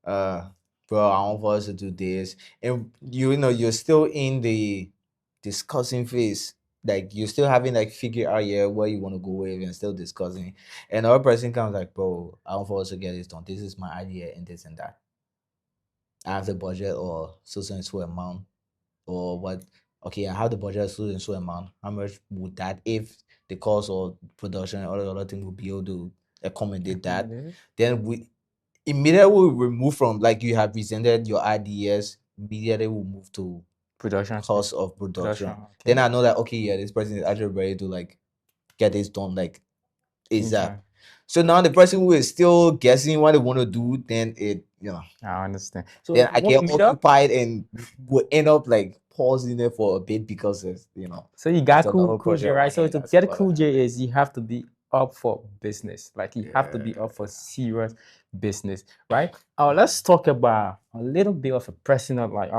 Speaker 1: uh, bro, I want for us to do this, and you're still in the discussing phase. Like you're still having like figure out where you want to go with and still discussing. And another person comes like, bro, I want for us to get this done. This is my idea and this and that. I have the budget or so and so amount or what. Okay, I have the budget so and so amount. How much would that if the cost of production and all the other things would be able to accommodate that?
Speaker 2: recommended it.
Speaker 1: Then we immediately remove from like you have presented your ideas, immediately we move to
Speaker 2: Production space.
Speaker 1: cost of
Speaker 2: Production.
Speaker 1: production. Then
Speaker 2: Okay.
Speaker 1: I know that okay, yeah, this person is actually ready to like get this done like ASAP.
Speaker 2: Anytime.
Speaker 1: So now the person who is still guessing what they want to do, then
Speaker 2: I understand. So
Speaker 1: then
Speaker 2: you
Speaker 1: I
Speaker 2: want
Speaker 1: get
Speaker 2: to meet up?
Speaker 1: occupied and will end up like pausing it for a bit because
Speaker 2: So you
Speaker 1: there's
Speaker 2: got
Speaker 1: another
Speaker 2: Cool J,
Speaker 1: project
Speaker 2: right?
Speaker 1: on
Speaker 2: So
Speaker 1: hand
Speaker 2: to
Speaker 1: that's
Speaker 2: get a
Speaker 1: about to
Speaker 2: Cool J
Speaker 1: happen.
Speaker 2: is you have to be up for business. Like you have to be up for
Speaker 1: Yeah.
Speaker 2: serious business, right? Let's talk about a little bit of a personal like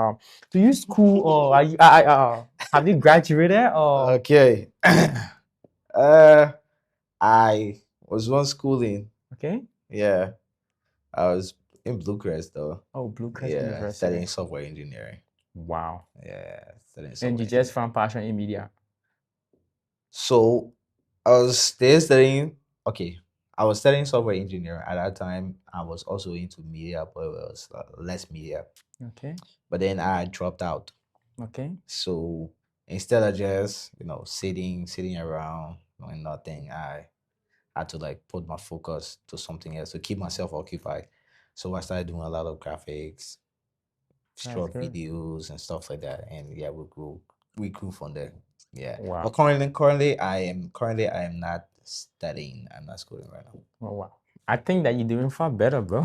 Speaker 2: do you school or are you have you graduated or
Speaker 1: Okay. uh I was once schooling.
Speaker 2: okay?
Speaker 1: Yeah. I was in Bluecrest though.
Speaker 2: Oh, Blue Crest
Speaker 1: Yeah, studying
Speaker 2: University.
Speaker 1: software engineering.
Speaker 2: Wow.
Speaker 1: Yeah, studying
Speaker 2: And you
Speaker 1: software
Speaker 2: just
Speaker 1: engineering.
Speaker 2: found passion in media.
Speaker 1: So I was still studying. Okay, I was studying software engineering at that time. I was also into media, but it was less media.
Speaker 2: Okay.
Speaker 1: But then I dropped out.
Speaker 2: Okay.
Speaker 1: So instead of just sitting around doing nothing, I had to like put my focus to something else to keep myself occupied. So I started doing a lot of graphics,
Speaker 2: That's
Speaker 1: short
Speaker 2: good.
Speaker 1: videos and stuff like that. And yeah, we grew from there. Yeah. But
Speaker 2: Wow.
Speaker 1: currently I am not studying. I'm not schooling right now.
Speaker 2: Oh, wow. I think that you're doing far better, bro.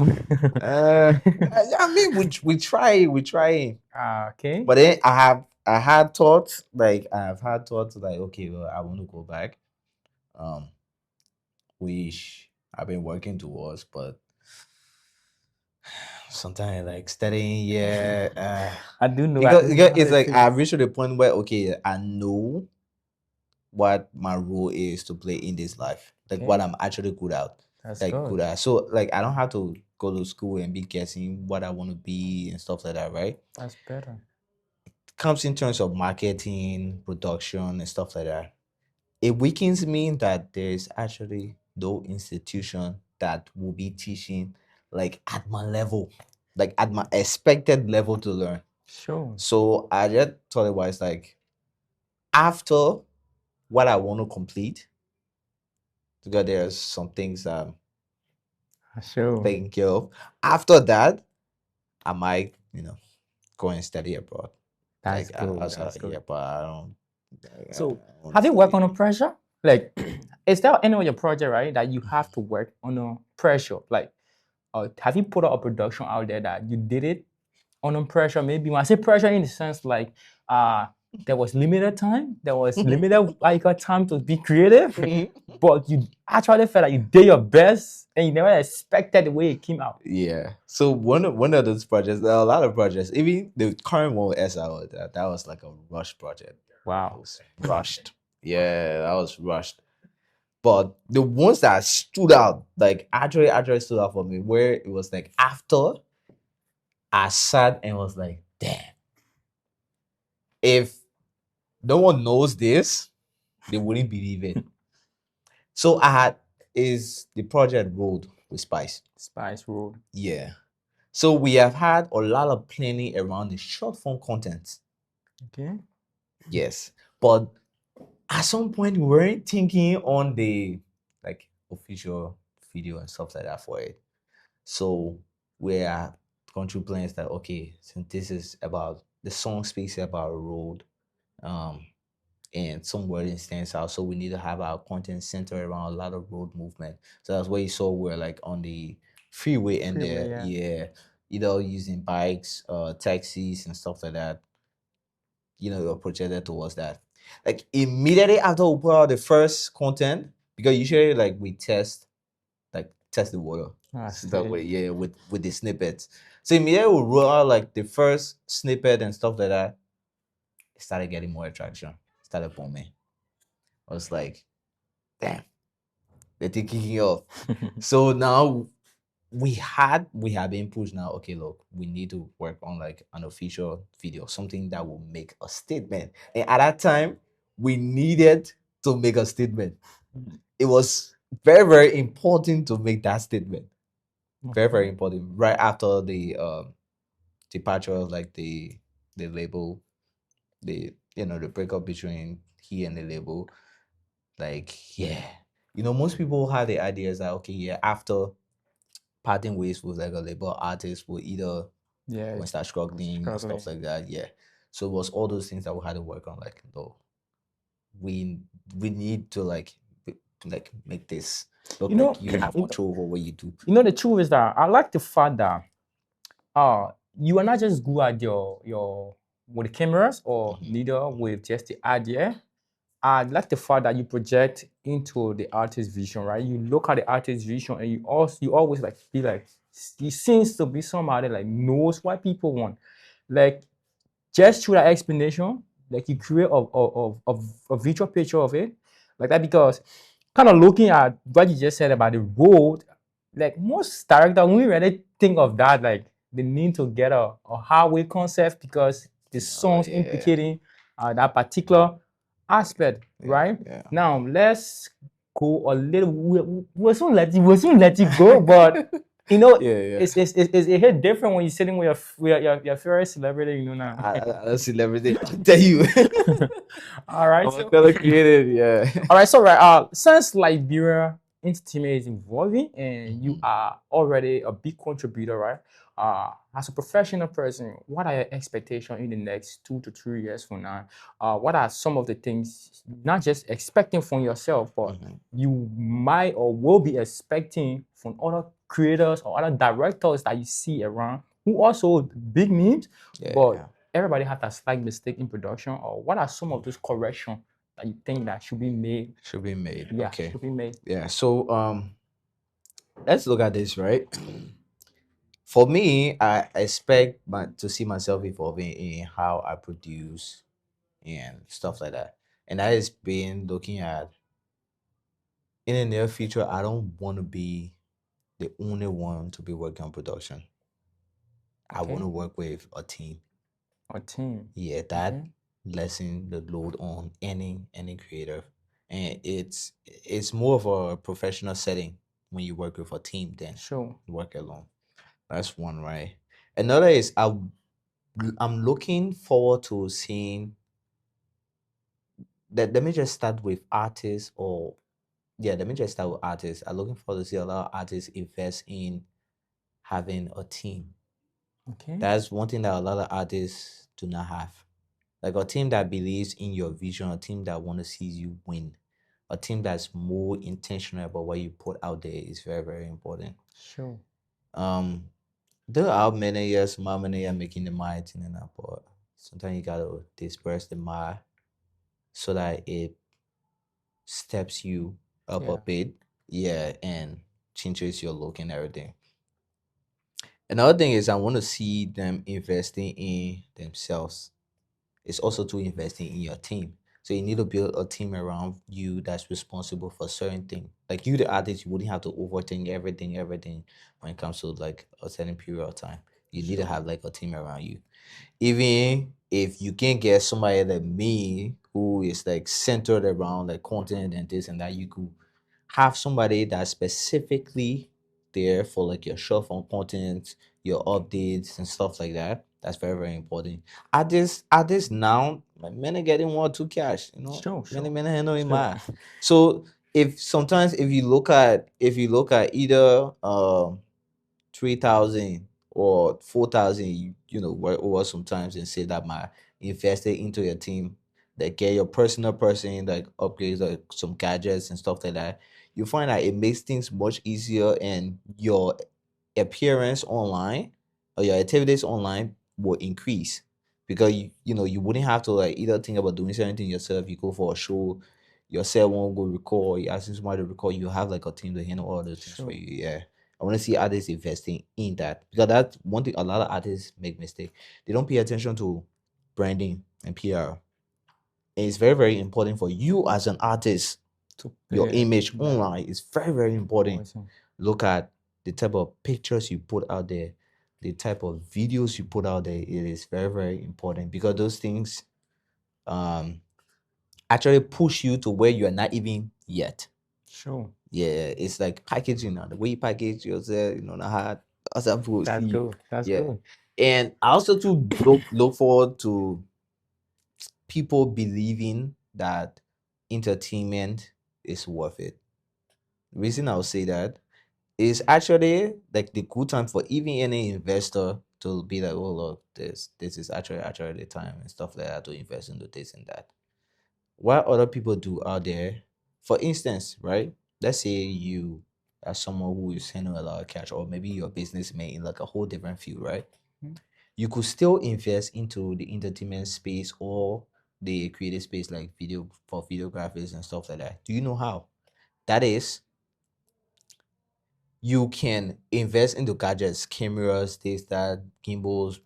Speaker 1: I mean, we try.
Speaker 2: Okay.
Speaker 1: But then I have had thoughts like, okay, well, I want to go back. Um, which I've been working towards, but sometimes like studying, yeah,
Speaker 2: I do know. I
Speaker 1: because,
Speaker 2: do know
Speaker 1: because
Speaker 2: how
Speaker 1: it's
Speaker 2: it
Speaker 1: like
Speaker 2: feels.
Speaker 1: I've reached to the point where okay, I know what my role is to play in this life, like
Speaker 2: Okay.
Speaker 1: what I'm actually good at,
Speaker 2: That's
Speaker 1: like
Speaker 2: good.
Speaker 1: good at. So like I don't have to go to school and be guessing what I want to be and stuff like that, right?
Speaker 2: That's better.
Speaker 1: Comes in terms of marketing, production, and stuff like that. It weakens me that there's actually no institution that will be teaching like at my level, like at my expected level to learn.
Speaker 2: Sure.
Speaker 1: So I just thought it was like after what I want to complete, because there's some things I'm
Speaker 2: Sure.
Speaker 1: taking care of. After that, I might, go and study abroad.
Speaker 2: That's
Speaker 1: Like
Speaker 2: good.
Speaker 1: outside,
Speaker 2: That's
Speaker 1: yeah,
Speaker 2: good.
Speaker 1: but I don't.
Speaker 2: So,
Speaker 1: I want to
Speaker 2: have you worked
Speaker 1: study.
Speaker 2: on a pressure? Like, is there any of your project, right, that you have to work on a pressure? Like, have you put out a production out there that you did it on a pressure? Maybe when I say pressure in the sense like, uh, there was limited time, there was limited like time to be creative, but you actually felt like you did your best and you never expected the way it came out.
Speaker 1: Yeah. So one of those projects, there are a lot of projects. Even the current one with SRO, that was like a rush project. It
Speaker 2: Wow.
Speaker 1: was rushed. Yeah, that was rushed. But the ones that stood out, like actually stood out for me, where it was like after I sat and was like, damn, if no one knows this, they wouldn't believe it. So I had is the project Road with Spice.
Speaker 2: Spice Road.
Speaker 1: Yeah. So we have had a lot of planning around the short form content.
Speaker 2: Okay.
Speaker 1: Yes. But at some point we weren't thinking on the like official video and stuff like that for it. So we are going through plans that okay, since this is about the song speaks about a road, um, and some wording stands out. So we need to have our content centered around a lot of road movement. So that's why you saw we're like on the freeway and
Speaker 2: Freeway,
Speaker 1: there,
Speaker 2: yeah.
Speaker 1: yeah, using bikes, taxis and stuff like that. You're projected towards that. Like immediately after we put out the first content, because usually like we test the water.
Speaker 2: I
Speaker 1: So that
Speaker 2: see.
Speaker 1: way, yeah, with the snippets. So immediately we roll out like the first snippet and stuff like that. It started getting more attraction. It started booming. I was like, damn, they're kicking off. So now we have been pushed now. Okay, look, we need to work on like an official video, something that will make a statement. And at that time, we needed to make a statement. It was very, very important to make that statement. Very, very important. Right after the departure of like the label, the breakup between he and the label. Like, yeah. Most people have the ideas that okay, yeah, after parting ways with like a label artist will either
Speaker 2: Yeah,
Speaker 1: go and start struggling and stuff
Speaker 2: struggling.
Speaker 1: like that. Yeah. So it was all those things that we had to work on. Like, no, we we need to like make this look
Speaker 2: You know,
Speaker 1: like you have control over what you do.
Speaker 2: the truth is that I like the fact that you are not just good at your with the cameras or
Speaker 1: Mhm.
Speaker 2: neither with just the idea. I like the fact that you project into the artist's vision, right? You look at the artist's vision and you always like feel like he seems to be somebody like knows what people want. Like just through that explanation, like you create a visual picture of it, like that. Because kind of looking at what you just said about the road, like most director, when we really think of that, like they need to get a highway concept because the
Speaker 1: Oh
Speaker 2: songs
Speaker 1: yeah,
Speaker 2: implicating that particular aspect,
Speaker 1: yeah,
Speaker 2: right?
Speaker 1: yeah.
Speaker 2: Now let's go a little. We'll soon let you go, but you know,
Speaker 1: Yeah, yeah.
Speaker 2: it's a hit different when you're sitting with your favorite celebrity, now.
Speaker 1: I see everything. I tell you.
Speaker 2: All right,
Speaker 1: I'm a
Speaker 2: so
Speaker 1: color creative, yeah.
Speaker 2: all right, so right, since Liberia entertainment is evolving and you
Speaker 1: Mhm.
Speaker 2: are already a big contributor, right? As a professional person, what are your expectations in the next 2 to 3 years from now? What are some of the things, not just expecting from yourself, but
Speaker 1: Mhm.
Speaker 2: you might or will be expecting from other creators or other directors that you see around who also big names, but
Speaker 1: Yeah.
Speaker 2: everybody has a slight mistake in production? Or what are some of those corrections that you think that should be made?
Speaker 1: Should be made.
Speaker 2: Yeah,
Speaker 1: Okay.
Speaker 2: should be made.
Speaker 1: Yeah. So let's look at this, right? For me, I expect to see myself evolving in how I produce and stuff like that. And that is being looking at in the near future, I don't want to be the only one to be working on production. I want
Speaker 2: Okay,
Speaker 1: to work with a team.
Speaker 2: or team.
Speaker 1: Yeah, that
Speaker 2: Okay,
Speaker 1: lessen the load on any creator. And it's more of a professional setting when you work with a team than
Speaker 2: sure.
Speaker 1: you work alone. That's one, right? Another is I'm looking forward to seeing that. Let me just start with artists, or yeah, let me just start with artists. I'm looking forward to see a lot of artists invest in having a team.
Speaker 2: Okay,
Speaker 1: That's one thing that a lot of artists do not have. Like a team that believes in your vision, a team that want to see you win, a team that's more intentional about what you put out there is very, very important.
Speaker 2: sure.
Speaker 1: Um, there are many years, how many years making the mind in and out, but sometimes you gotta disperse the mind so that it steps you up a
Speaker 2: Yeah,
Speaker 1: bit, yeah, and changes your look and everything. Another thing is I want to see them investing in themselves. It's also to investing in your team. So you need to build a team around you that's responsible for certain things. Like you, the artist, you wouldn't have to overthink everything when it comes to like a certain period of time. You need to
Speaker 2: sure.
Speaker 1: have like a team around you. Even if you can get somebody like me who is like centered around like content and this and that, you could have somebody that's specifically there for like your short form content, your updates and stuff like that. That's very, very important. At this now, like many getting more to cash,
Speaker 2: Sure,
Speaker 1: many,
Speaker 2: sure.
Speaker 1: many handling
Speaker 2: Sure.
Speaker 1: my. So if sometimes if you look at either 3,000 or 4,000, work over sometimes and say that my invested into your team, that get your personal person, like upgrades, like some gadgets and stuff like that. You find that it makes things much easier, and your appearance online or your activities online will increase because you wouldn't have to like either think about doing something yourself. You go for a show, yourself won't go record. You asking somebody to record. You have like a team to handle all those things for
Speaker 2: Sure.
Speaker 1: you. Yeah, I want to see artists investing in that because that's one thing a lot of artists make mistake. They don't pay attention to branding and PR. And it's very, very important for you as an artist.
Speaker 2: To
Speaker 1: Your
Speaker 2: pay,
Speaker 1: image
Speaker 2: yeah,
Speaker 1: online is very, very important.
Speaker 2: important.
Speaker 1: Look at the type of pictures you put out there, the type of videos you put out there. It is very, very important because those things um actually push you to where you are not even yet.
Speaker 2: Sure.
Speaker 1: Yeah, it's like packaging now. The way you package yourself, not how other people see
Speaker 2: That's
Speaker 1: you.
Speaker 2: good. That's
Speaker 1: Yeah.
Speaker 2: good.
Speaker 1: And I also to look forward to people believing that entertainment is worth it. The reason I'll say that is actually like the good time for even any investor to be like, oh look, this is actually the time and stuff like that to invest into this and that. What other people do out there, for instance, right? Let's say you are someone who is handling a lot of cash, or maybe you're a businessman in like a whole different field, right?
Speaker 2: Mhm.
Speaker 1: You could still invest into the entertainment space or the creative space like video for videographers and stuff like that. Do you know how? That is, you can invest into gadgets, cameras, this, that, gimbals,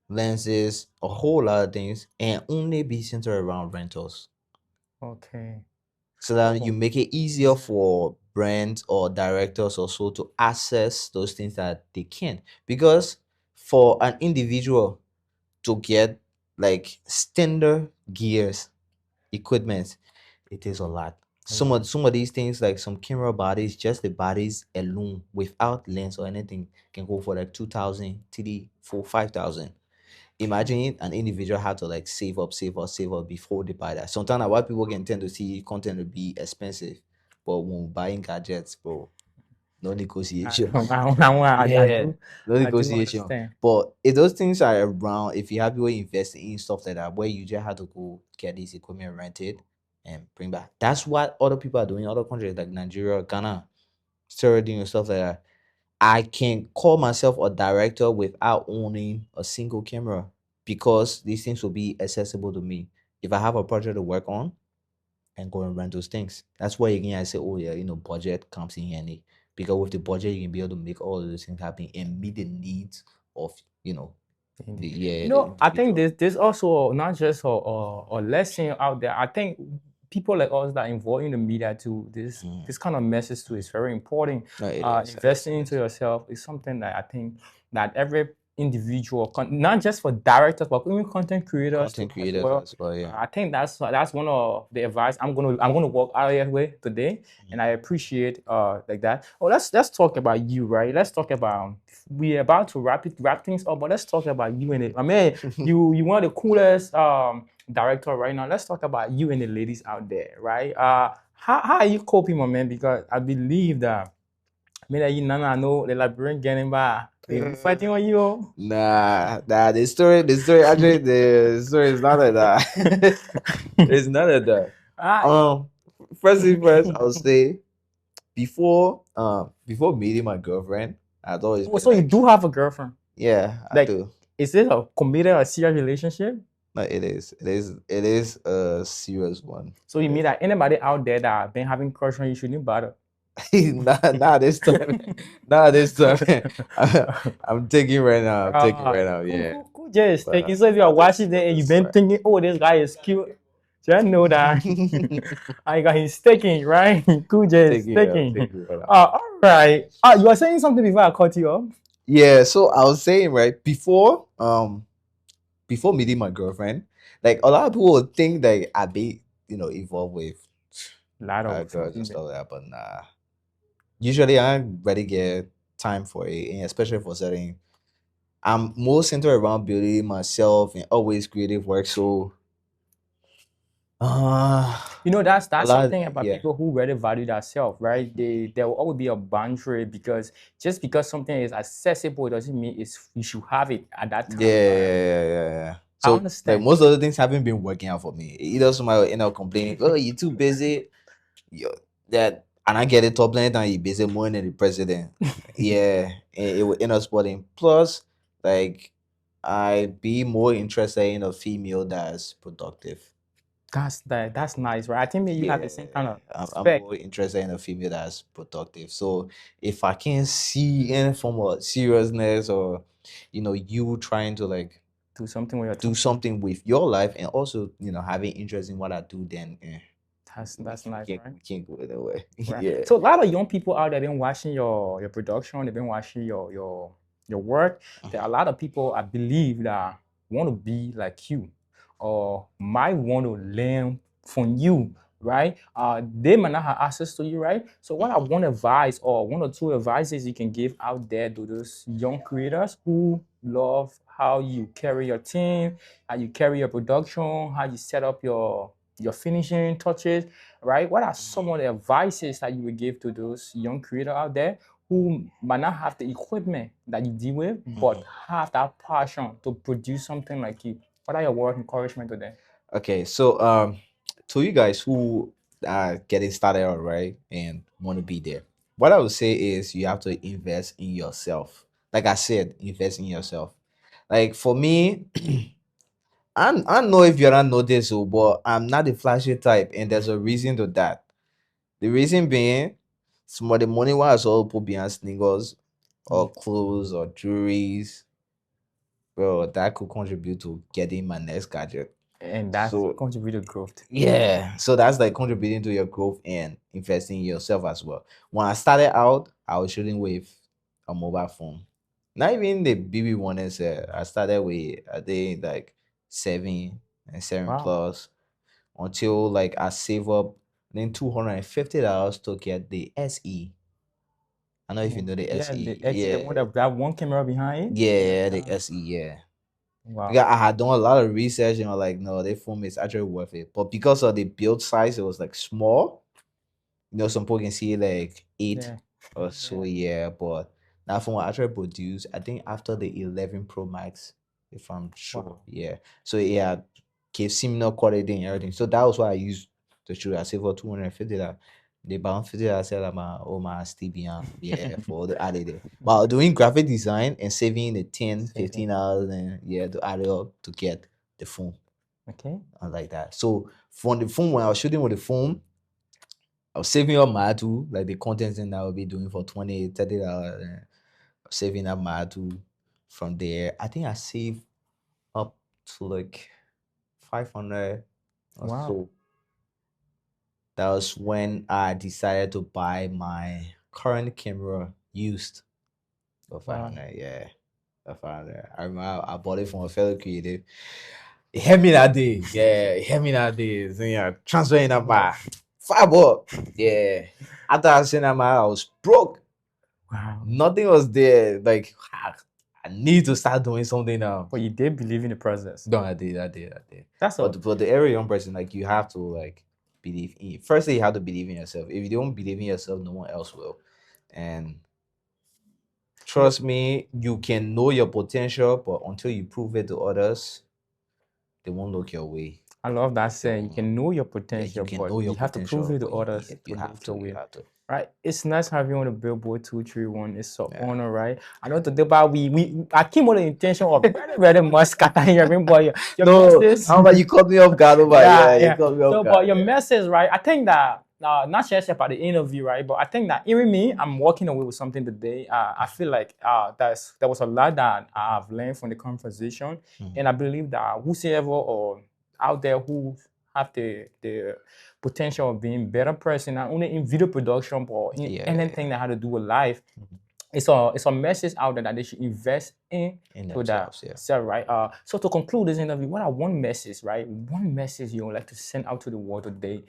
Speaker 1: lenses, a whole lot of things, and only be centered around rentals.
Speaker 2: Okay.
Speaker 1: So that you
Speaker 2: Oh,
Speaker 1: make it easier for brands or directors also to access those things that they can. Because for an individual to get like standard gears, equipment, it is a lot.
Speaker 2: a
Speaker 1: Some
Speaker 2: lot.
Speaker 1: of some of these things, like some camera bodies, just the bodies alone without lens or anything, can go for like 2,000, 3, 4, 5,000.
Speaker 2: Sure.
Speaker 1: Imagine an individual have to like save up before they buy that. Sometimes why people can tend to see content to be expensive. But when buying gadgets, bro, no
Speaker 2: I,
Speaker 1: negotiation.
Speaker 2: I
Speaker 1: Yeah,
Speaker 2: do,
Speaker 1: no
Speaker 2: I do
Speaker 1: negotiation.
Speaker 2: understand.
Speaker 1: But if those things are around, if you have people investing in stuff like that, where you just have to go get this equipment rented and bring back, that's what other people are doing in other countries like Nigeria, Ghana, still doing stuff like that. I can call myself a director without owning a single camera because these things will be accessible to me. If I have a project to work on, and go and rent those things. That's why again I say, oh yeah, budget comes in handy because with the budget you can be able to make all of those things happen and meet the needs of
Speaker 2: Indeed.
Speaker 1: the
Speaker 2: I think
Speaker 1: individual.
Speaker 2: there's also not just a lesson out there. I think people like us that involve in the media too,
Speaker 1: Mm.
Speaker 2: this kind of message too is very important.
Speaker 1: No, it is. It is.
Speaker 2: Investing
Speaker 1: It
Speaker 2: into
Speaker 1: is.
Speaker 2: yourself is something that I think that every individual, not just for directors, but even content creators too
Speaker 1: Content
Speaker 2: as
Speaker 1: creators
Speaker 2: well.
Speaker 1: as well. Yeah.
Speaker 2: I think that's one of the advice I'm gonna walk out of your way today, and I
Speaker 1: Mhm.
Speaker 2: appreciate like that. Oh, let's talk about you, right? Let's talk about we're about to wrap things up, but let's talk about you and it. I mean, you one of the coolest director right now. Let's talk about you and the ladies out there, right? How are you coping, my man? Because I believe that me that you nana know the Liberian getting by they be fighting on you.
Speaker 1: Nah. The story. Actually, the story is not like that. It's not like that.
Speaker 2: Ah,
Speaker 1: Um, first thing first, I'll say before meeting my girlfriend, I'd always
Speaker 2: oh,
Speaker 1: been
Speaker 2: so you
Speaker 1: like,
Speaker 2: do have a girlfriend?
Speaker 1: yeah, I
Speaker 2: Like,
Speaker 1: do.
Speaker 2: is it a committed or serious relationship?
Speaker 1: No, it is. It is a serious one.
Speaker 2: So you
Speaker 1: It
Speaker 2: mean
Speaker 1: is.
Speaker 2: that anybody out there that been having crush on you shouldn't bother?
Speaker 1: Not this time. Not this time. I'm taking right now. I'm taking right now. Yeah.
Speaker 2: Cool, just
Speaker 1: But
Speaker 2: taking. So if you're
Speaker 1: not this
Speaker 2: watching
Speaker 1: not
Speaker 2: it and you've
Speaker 1: this
Speaker 2: been thinking, oh, this guy is cute, just know that
Speaker 1: time.
Speaker 2: I got his taking, right? Cool, just
Speaker 1: Taking I'm
Speaker 2: taking.
Speaker 1: taking right now.
Speaker 2: All right. You were saying something before I cut you off.
Speaker 1: Yeah, so I was saying right before meeting my girlfriend, like a lot of people would think that I'd be, involved with
Speaker 2: Lot of
Speaker 1: girls and
Speaker 2: something that
Speaker 1: stuff like that, but nah. Usually I really get time for it, and especially for setting. I'm more centered around building myself and always creative work. So uh
Speaker 2: that's
Speaker 1: a
Speaker 2: that's
Speaker 1: lot
Speaker 2: something about
Speaker 1: yeah.
Speaker 2: people who really value themselves, right? There will always be a boundary because just because something is accessible doesn't mean it's you should have it at that
Speaker 1: Yeah,
Speaker 2: time.
Speaker 1: yeah.
Speaker 2: I
Speaker 1: So like
Speaker 2: understand.
Speaker 1: most of the things haven't been working out for me. Either somebody will end up complaining, oh, you're too busy. You that and I get it top lane and you busy more than the president. Yeah. And it will end up spotting. Plus, like I be more interested in a female that's productive.
Speaker 2: That's nice, right? I think maybe you have
Speaker 1: Yeah,
Speaker 2: the same kind of
Speaker 1: I'm
Speaker 2: spec
Speaker 1: more interested in a female that's productive. So if I can see any form of seriousness or you trying to like
Speaker 2: to something with your
Speaker 1: do
Speaker 2: time.
Speaker 1: something with your life and also having interest in what I do, then we,
Speaker 2: That's
Speaker 1: we
Speaker 2: nice,
Speaker 1: can't
Speaker 2: right?
Speaker 1: we can't go that way.
Speaker 2: Right.
Speaker 1: Yeah.
Speaker 2: So a lot of young people out there been watching your production, they've been watching your work. There are a lot of people I believe that want to be like you or might want to learn from you, right? They might not have access to you, right? So what I
Speaker 1: Mhm.
Speaker 2: want to advise or one or two advices you can give out there to those young creators who love how you carry your team, how you carry your production, how you set up your finishing touches, right? What are some of the advices that you would give to those young creators out there who might not have the equipment that you deal with, but
Speaker 1: Mhm.
Speaker 2: have that passion to produce something like you? What are your word of encouragement to them?
Speaker 1: Okay, so to you guys who are getting started out right and want to be there, what I would say is you have to invest in yourself. Like I said, invest in yourself. Like for me, I don't know if you don't know this, but I'm not the flashy type, and there's a reason to that. The reason being, some of the money was all put behind sneakers
Speaker 2: Yeah.
Speaker 1: or clothes or jewelries, bro, that could contribute to getting my next gadget.
Speaker 2: And that's
Speaker 1: So
Speaker 2: contributed growth.
Speaker 1: yeah, so that's like contributing to your growth and investing in yourself as well. When I started out, I was shooting with a mobile phone. Not even the BB one is I started with I think like 7 and 7
Speaker 2: Wow.
Speaker 1: plus until like I save up then $250 to get the SE. I don't know if you know the
Speaker 2: Yeah,
Speaker 1: SE.
Speaker 2: the X, the one
Speaker 1: Yeah.
Speaker 2: that one camera behind it.
Speaker 1: Yeah,
Speaker 2: Yeah.
Speaker 1: the SE, yeah.
Speaker 2: Wow.
Speaker 1: Because I had done a lot of research and I was like, no, the phone is actually worth it. But because of the build size, it was like small. some people can see like eight
Speaker 2: Yeah.
Speaker 1: or so,
Speaker 2: Yeah.
Speaker 1: yeah. But now from what I actually produced, I think after the 11 Pro Max, if I'm sure,
Speaker 2: Wow.
Speaker 1: yeah. So yeah, gave similar quality and everything. So that was why I used the shoe. I saved for 250 that. The bound 50 I said I'm oh my Stevie, yeah, for the added it. But
Speaker 2: Okay.
Speaker 1: doing graphic design and saving the 10,
Speaker 2: Saving.
Speaker 1: 15 hours and yeah, to add it up to get the phone.
Speaker 2: Okay.
Speaker 1: I like that. So from the phone, when I was shooting with the phone, I was saving up my tool, like the content thing that I will be doing for 20, $30. Saving up my tool from there. I think I saved up to like 500 or
Speaker 2: Wow.
Speaker 1: so. That was when I decided to buy my current camera used for
Speaker 2: Wow.
Speaker 1: 500. Yeah, for 500. I remember I bought it from a fellow creative. It hit me that day. Yeah, it hit me that day. So, yeah, transferring that my five up. Yeah. After I seen that I was broke.
Speaker 2: Wow.
Speaker 1: Nothing was there. Like I need to start doing something now.
Speaker 2: But you did believe in the process.
Speaker 1: No, I did.
Speaker 2: That's all.
Speaker 1: But for the every young person, like you have to like believe in. Firstly, you have to believe in yourself. If you don't believe in yourself, no one else will. And
Speaker 2: Yeah.
Speaker 1: trust me, you can know your potential, but until you prove it to others, they won't look your way.
Speaker 2: I love that
Speaker 1: They
Speaker 2: saying. You
Speaker 1: won't.
Speaker 2: can know your
Speaker 1: Yeah, you
Speaker 2: potential,
Speaker 1: can
Speaker 2: but
Speaker 1: know your
Speaker 2: you have to prove
Speaker 1: potential,
Speaker 2: it to
Speaker 1: but
Speaker 2: others
Speaker 1: you
Speaker 2: to
Speaker 1: have
Speaker 2: look your
Speaker 1: to. You
Speaker 2: way.
Speaker 1: have to.
Speaker 2: Right? It's nice having you on the Billboard 231. It's so
Speaker 1: Yeah.
Speaker 2: honor, right? I know today about we I came with the intention of very, very much scattering everybody. Your
Speaker 1: No,
Speaker 2: message.
Speaker 1: how about you caught me off guard over? Yeah,
Speaker 2: Yeah,
Speaker 1: you
Speaker 2: yeah.
Speaker 1: caught me off
Speaker 2: So, but
Speaker 1: guard.
Speaker 2: your
Speaker 1: Yeah.
Speaker 2: message, right? I think that not just about the interview, right? But I think that even me, I'm walking away with something today. I feel like there was a lot that I've learned from the conversation,
Speaker 1: Mhm.
Speaker 2: and I believe that whosoever or out there who have the potential of being better person, not only in video production but in anything
Speaker 1: Yeah.
Speaker 2: that had to do with life,
Speaker 1: Mhm.
Speaker 2: it's a message out there that they should invest in
Speaker 1: In
Speaker 2: to that
Speaker 1: themselves, yeah.
Speaker 2: self, right? So to conclude this interview, what are one message, right? One message you would like to send out to the world today,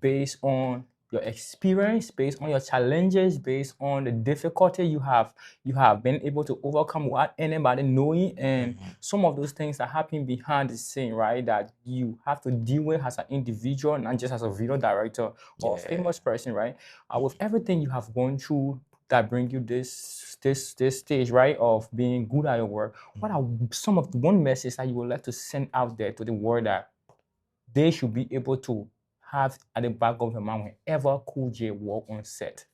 Speaker 2: based on your experience, based on your challenges, based on the difficulty you have been able to overcome without anybody knowing, and
Speaker 1: Mhm.
Speaker 2: some of those things that happen behind the scene, right? That you have to deal with as an individual, not just as a video director or a
Speaker 1: Yeah.
Speaker 2: famous person, right? With everything you have gone through that bring you this stage, right, of being good at your work. What are some of the one message that you would like to send out there to the world that they should be able to have at the back of their mind whenever Cool J walk on set?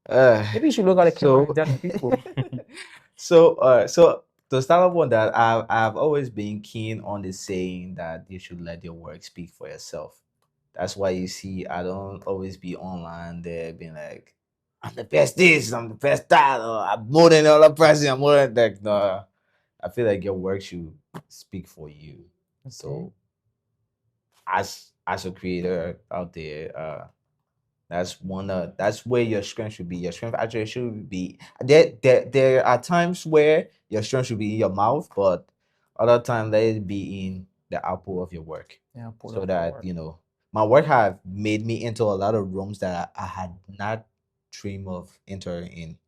Speaker 1: Uh,
Speaker 2: Maybe you should look at the camera and
Speaker 1: so
Speaker 2: tell the people.
Speaker 1: so to start off on that, I've always been keen on the saying that you should let your work speak for yourself. That's why you see I don't always be online there being like, I'm the best this, I'm the best that, or I'm more than the other person, I'm more than that. No, I feel like your work should speak for you.
Speaker 2: Okay.
Speaker 1: So as a creator out there, that's where your strength should be. Your strength actually should be there are times where your strength should be in your mouth, but other time let it be in the output of your work.
Speaker 2: Yeah, put
Speaker 1: So
Speaker 2: off
Speaker 1: that
Speaker 2: forward.
Speaker 1: my work have made me into a lot of rooms that I had not dreamed of entering in,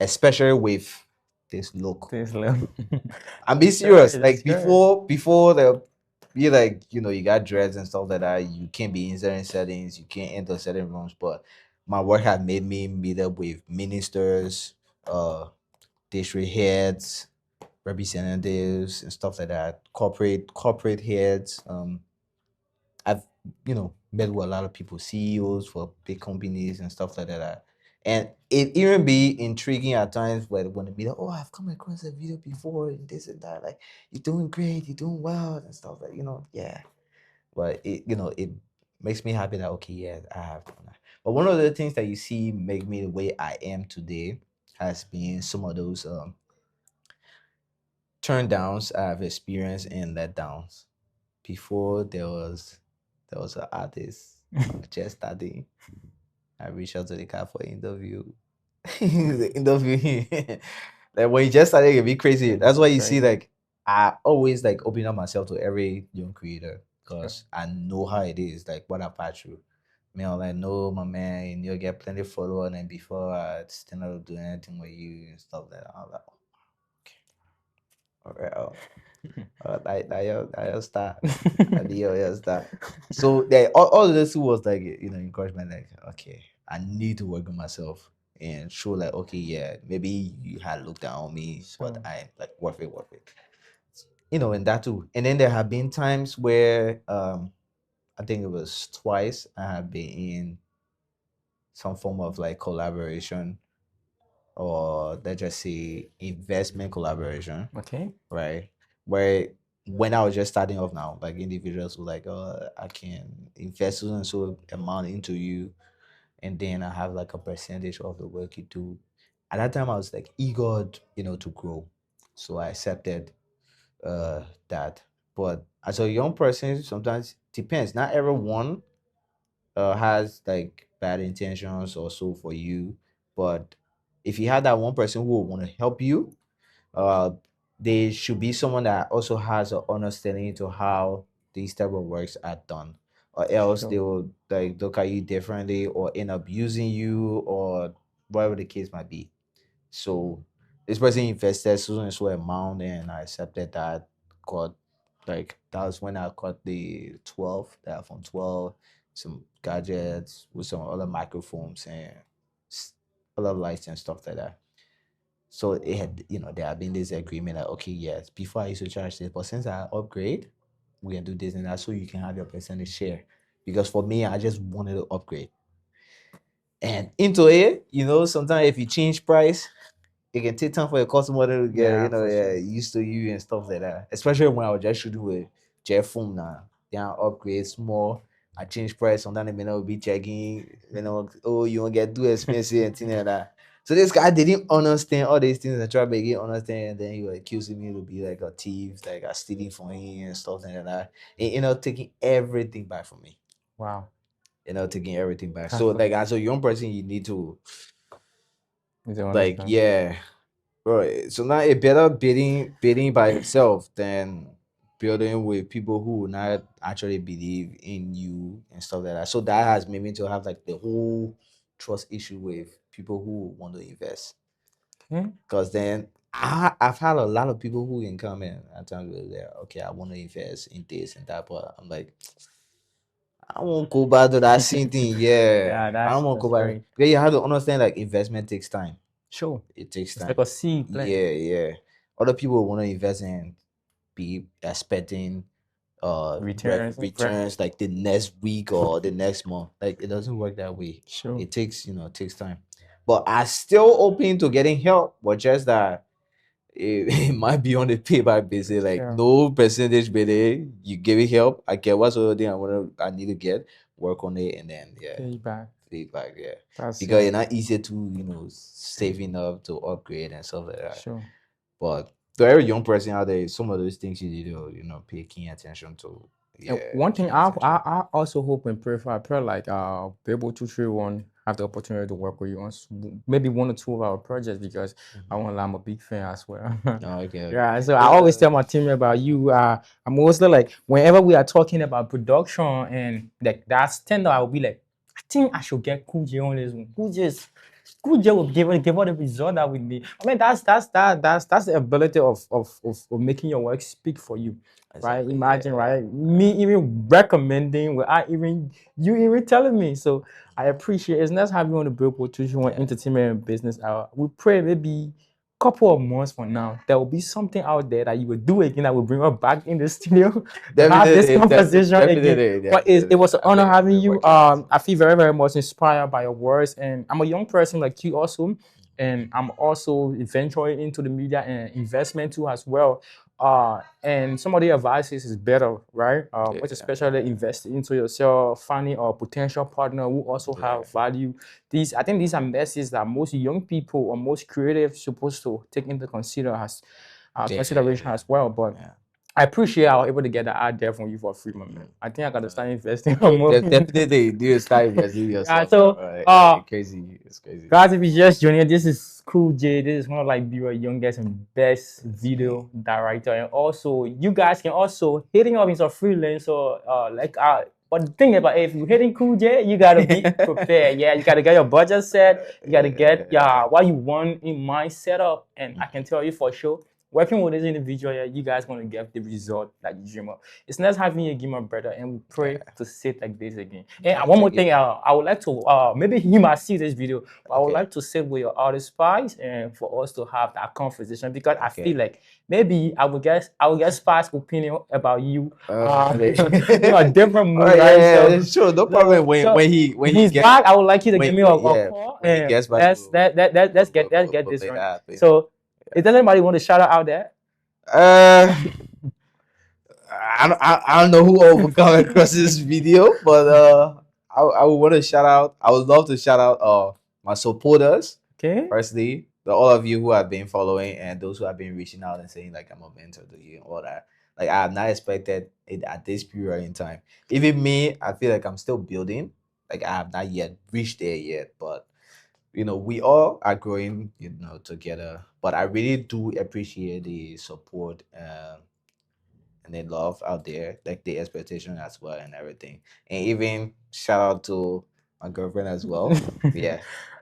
Speaker 1: especially with this look.
Speaker 2: This level.
Speaker 1: I'm being
Speaker 2: Yes, sir.
Speaker 1: serious.
Speaker 2: Yes,
Speaker 1: Like
Speaker 2: sir.
Speaker 1: before the you like you got dreads and stuff like that. You can't be in certain settings. You can't enter certain rooms. But my work had made me meet up with ministers, uh, district heads, representatives, and stuff like that. Corporate heads. I've met with a lot of people, CEOs for big companies and stuff like that. And it even be intriguing at times when they be like, oh, I've come across a video before and this and that. Like, you're doing great, you're doing well and stuff like, yeah. But it makes me happy that okay, yeah, I have done that. But one of the things that you see make me the way I am today has been some of those turn downs I've experienced and let downs. Before there was an artist just starting. I reached out to the guy for an interview. The interview like when he just started, it'd be crazy.
Speaker 2: It's
Speaker 1: That's why you see
Speaker 2: crazy.
Speaker 1: like I always like open up myself to every young creator
Speaker 2: Sure.
Speaker 1: because I know how it is, like what I pass through. I'm like, no, my man, you'll get plenty of followers, and before I stand up do anything with you and stuff like that. I'm like, okay, all right. I start. I did your start. So they all of this was like encouragement, like okay, I need to work on myself and show like okay, yeah, maybe you had looked down on me, but
Speaker 2: Sure.
Speaker 1: I like worth it. And that too. And then there have been times where I think it was twice I have been in some form of like collaboration, or let's just say investment collaboration,
Speaker 2: Okay.
Speaker 1: right? Where when I was just starting off now, like individuals were like, oh, I can invest so and so amount into you, and then I have like a percentage of the work you do. At that time, I was like eager, to grow. So I accepted that. But as a young person, sometimes depends. Not everyone has like bad intentions or so for you, but if you have that one person who will want to help you, uh there should be someone that also has an understanding to how these type of works are done, or else they
Speaker 2: Sure.
Speaker 1: will like look at you differently or end up using you or whatever the case might be. So this person invested so and so amount, and I accepted that. Got like that was when I got the 12, the iPhone 12, some gadgets with some other microphones and s- other lights and stuff like that. So it had, there had been this agreement that okay, yes, before I used to charge this, but since I upgrade, we can do this and that, so you can have your percentage share. Because for me, I just wanted to upgrade. And into it, sometimes if you change price, it can take time for your customer to get,
Speaker 2: Yeah, for
Speaker 1: yeah,
Speaker 2: sure.
Speaker 1: used to you and stuff like that. Especially when I was just shooting with Jeff Phone now. Then I upgrade small. I change price. Sometimes they may not be checking, oh, you won't get too expensive and things like that. So this guy didn't understand all these things. I tried to make him understand, and then he was accusing me to be like a thief, like I stealing from him and stuff like that. And taking everything back from me.
Speaker 2: Wow.
Speaker 1: Taking everything back. So
Speaker 2: That's
Speaker 1: like
Speaker 2: like
Speaker 1: as a young person, you need to
Speaker 2: you don't
Speaker 1: like,
Speaker 2: understand.
Speaker 1: yeah. Right. So now it better bidding by yourself than building with people who will not actually believe in you and stuff like that. So that has made me to have like the whole trust issue with people who want to invest.
Speaker 2: Okay.
Speaker 1: Because then I've had a lot of people who can come in at times where they're okay, I want to invest in this and that, but I'm like, I won't go back to that same thing. Yeah.
Speaker 2: Yeah,
Speaker 1: I don't want to
Speaker 2: that's
Speaker 1: go back.
Speaker 2: very
Speaker 1: Because you have to understand like investment takes time.
Speaker 2: sure.
Speaker 1: It takes
Speaker 2: It's like
Speaker 1: time.
Speaker 2: a seed plant.
Speaker 1: Yeah, yeah. Other people want to invest and be expecting
Speaker 2: Returns and
Speaker 1: returns like the next week or the next month. Like it doesn't work that way.
Speaker 2: sure.
Speaker 1: It takes time. But I still open to getting help, but just that it might be on the payback basis, like
Speaker 2: Sure.
Speaker 1: no percentage, but you give it help. I get what sort of thing I need to get, work on it, and then yeah,
Speaker 2: Feedback.
Speaker 1: feedback, yeah.
Speaker 2: That's
Speaker 1: Because it's not easy to saving up to upgrade and stuff like that.
Speaker 2: sure.
Speaker 1: But to every young person out there, some of those things you need to pay keen attention to.
Speaker 2: And
Speaker 1: Yeah,
Speaker 2: one thing
Speaker 1: keen attention.
Speaker 2: I also hope and pray for, I pray like Billboard231 have the opportunity to work with you on maybe one or two of our projects because I
Speaker 1: Mhm.
Speaker 2: want I'm a big fan as well.
Speaker 1: Oh, okay, okay.
Speaker 2: Yeah, so I always tell my team about you. I'm mostly like whenever we are talking about production and like that stand up, I'll be like, I think I should get Cool J on this one. Cool J will give us the result that we need. I mean that's the ability of making your work speak for you, right?
Speaker 1: Exactly.
Speaker 2: Imagine,
Speaker 1: Yeah.
Speaker 2: right? Me even recommending without even you even telling me. So I appreciate it. It's nice having you on the Billboard 231
Speaker 1: Yeah.
Speaker 2: Entertainment and Business Hour. We pray maybe couple of months from now, there will be something out there that you will do again that will bring us back in the studio to have this
Speaker 1: Definitely,
Speaker 2: conversation again.
Speaker 1: definitely,
Speaker 2: But it
Speaker 1: definitely.
Speaker 2: was an
Speaker 1: I've
Speaker 2: honor
Speaker 1: been
Speaker 2: having you.
Speaker 1: working on it.
Speaker 2: I feel very, very much inspired by your words, and I'm a young person like you also, and I'm also venturing into the media and investment too as well. And some of the advices is better, right? Which
Speaker 1: Yeah.
Speaker 2: especially invest into yourself, finding a potential partner who also
Speaker 1: Yeah.
Speaker 2: have value. I think these are messages that most young people or most creatives supposed to take into consideration
Speaker 1: Definitely.
Speaker 2: as well. But
Speaker 1: Yeah.
Speaker 2: I appreciate I was able to get that out there from you for free, my man. I think I gotta
Speaker 1: Uh,
Speaker 2: start investing more.
Speaker 1: definitely do style investing
Speaker 2: Yeah,
Speaker 1: yourself.
Speaker 2: so
Speaker 1: Crazy. It's crazy.
Speaker 2: guys, if you just joining, this is Cool J. This is one of like the youngest and best
Speaker 1: Okay.
Speaker 2: video director, and also you guys can also hitting up as a freelancer. But the thing about it, if you're hitting Cool J, you gotta be prepared. Yeah, you gotta get your budget set. You gotta get
Speaker 1: Yeah.
Speaker 2: what you want in mind set up, and I
Speaker 1: Mhm.
Speaker 2: can tell you for sure working with this individual, yeah, you guys gonna get the result that you dream of. It's nice having you again, my brother, and we pray
Speaker 1: Yeah.
Speaker 2: to sit like this again. And
Speaker 1: Yeah,
Speaker 2: one more
Speaker 1: thank you.
Speaker 2: thing, I would like to maybe he might see this video, but I would
Speaker 1: Okay.
Speaker 2: like to sit with your other spies and for us to have that conversation because I
Speaker 1: Okay.
Speaker 2: feel like maybe I would get spies' opinion about you.
Speaker 1: Okay.
Speaker 2: You know, different mood,
Speaker 1: Oh
Speaker 2: right?
Speaker 1: yeah,
Speaker 2: So,
Speaker 1: sure, no problem. When he
Speaker 2: he's
Speaker 1: gets
Speaker 2: back. I would like you to give me a
Speaker 1: yeah,
Speaker 2: call
Speaker 1: when he
Speaker 2: and
Speaker 1: gets back,
Speaker 2: let's get
Speaker 1: we'll
Speaker 2: this
Speaker 1: make
Speaker 2: right.
Speaker 1: that happen.
Speaker 2: So, if does anybody want to shout out there?
Speaker 1: Uh, I don't know who will come across this video, but I would want to shout out. I would love to shout out my supporters.
Speaker 2: Okay.
Speaker 1: Firstly, all of you who have been following and those who have been reaching out and saying like I'm a mentor to you and all that. Like I have not expected it at this period in time. Even me, I feel like I'm still building. Like I have not yet reached there yet, but we all are growing, together. But I really do appreciate the support and the love out there, like the expectation as well and everything. And even shout out to my girlfriend as well. Yeah,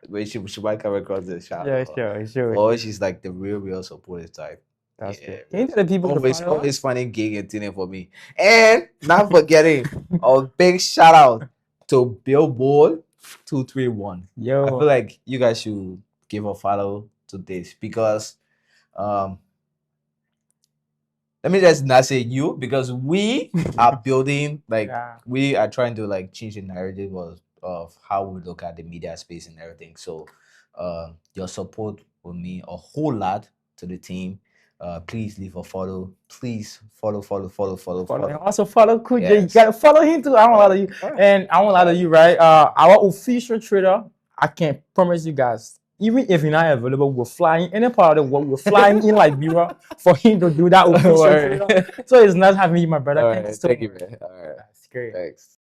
Speaker 1: but she might come across the shout
Speaker 2: Yeah,
Speaker 1: out.
Speaker 2: sure.
Speaker 1: Oh, she's like the real supportive type.
Speaker 2: That's
Speaker 1: Yeah,
Speaker 2: good. Can you tell the people to
Speaker 1: always
Speaker 2: follow
Speaker 1: always
Speaker 2: us?
Speaker 1: finding gig and tuning for me. And not forgetting a big shout out to Billboard231. I
Speaker 2: Yo,
Speaker 1: feel like you guys should give a follow to this because um let me just not say you because we are building like
Speaker 2: yeah.
Speaker 1: we are trying to like change the narrative of how we look at the media space and everything. So your support will mean a whole lot to the team. Please leave a follow. Please follow.
Speaker 2: Follow him. Also follow Kuja. You
Speaker 1: Yes.
Speaker 2: gotta follow him too. I want a lot of you.
Speaker 1: Alright.
Speaker 2: And I want a lot of you, right? Our official trader, I can promise you guys, even if you're not available, we're flying any part of the world. We're flying in Liberia for him to do that official
Speaker 1: Alright.
Speaker 2: trader. So it's nice having you, my brother.
Speaker 1: Alright,
Speaker 2: Thanks so
Speaker 1: thank you,
Speaker 2: much.
Speaker 1: man. Alright.
Speaker 2: That's great.
Speaker 1: Thanks.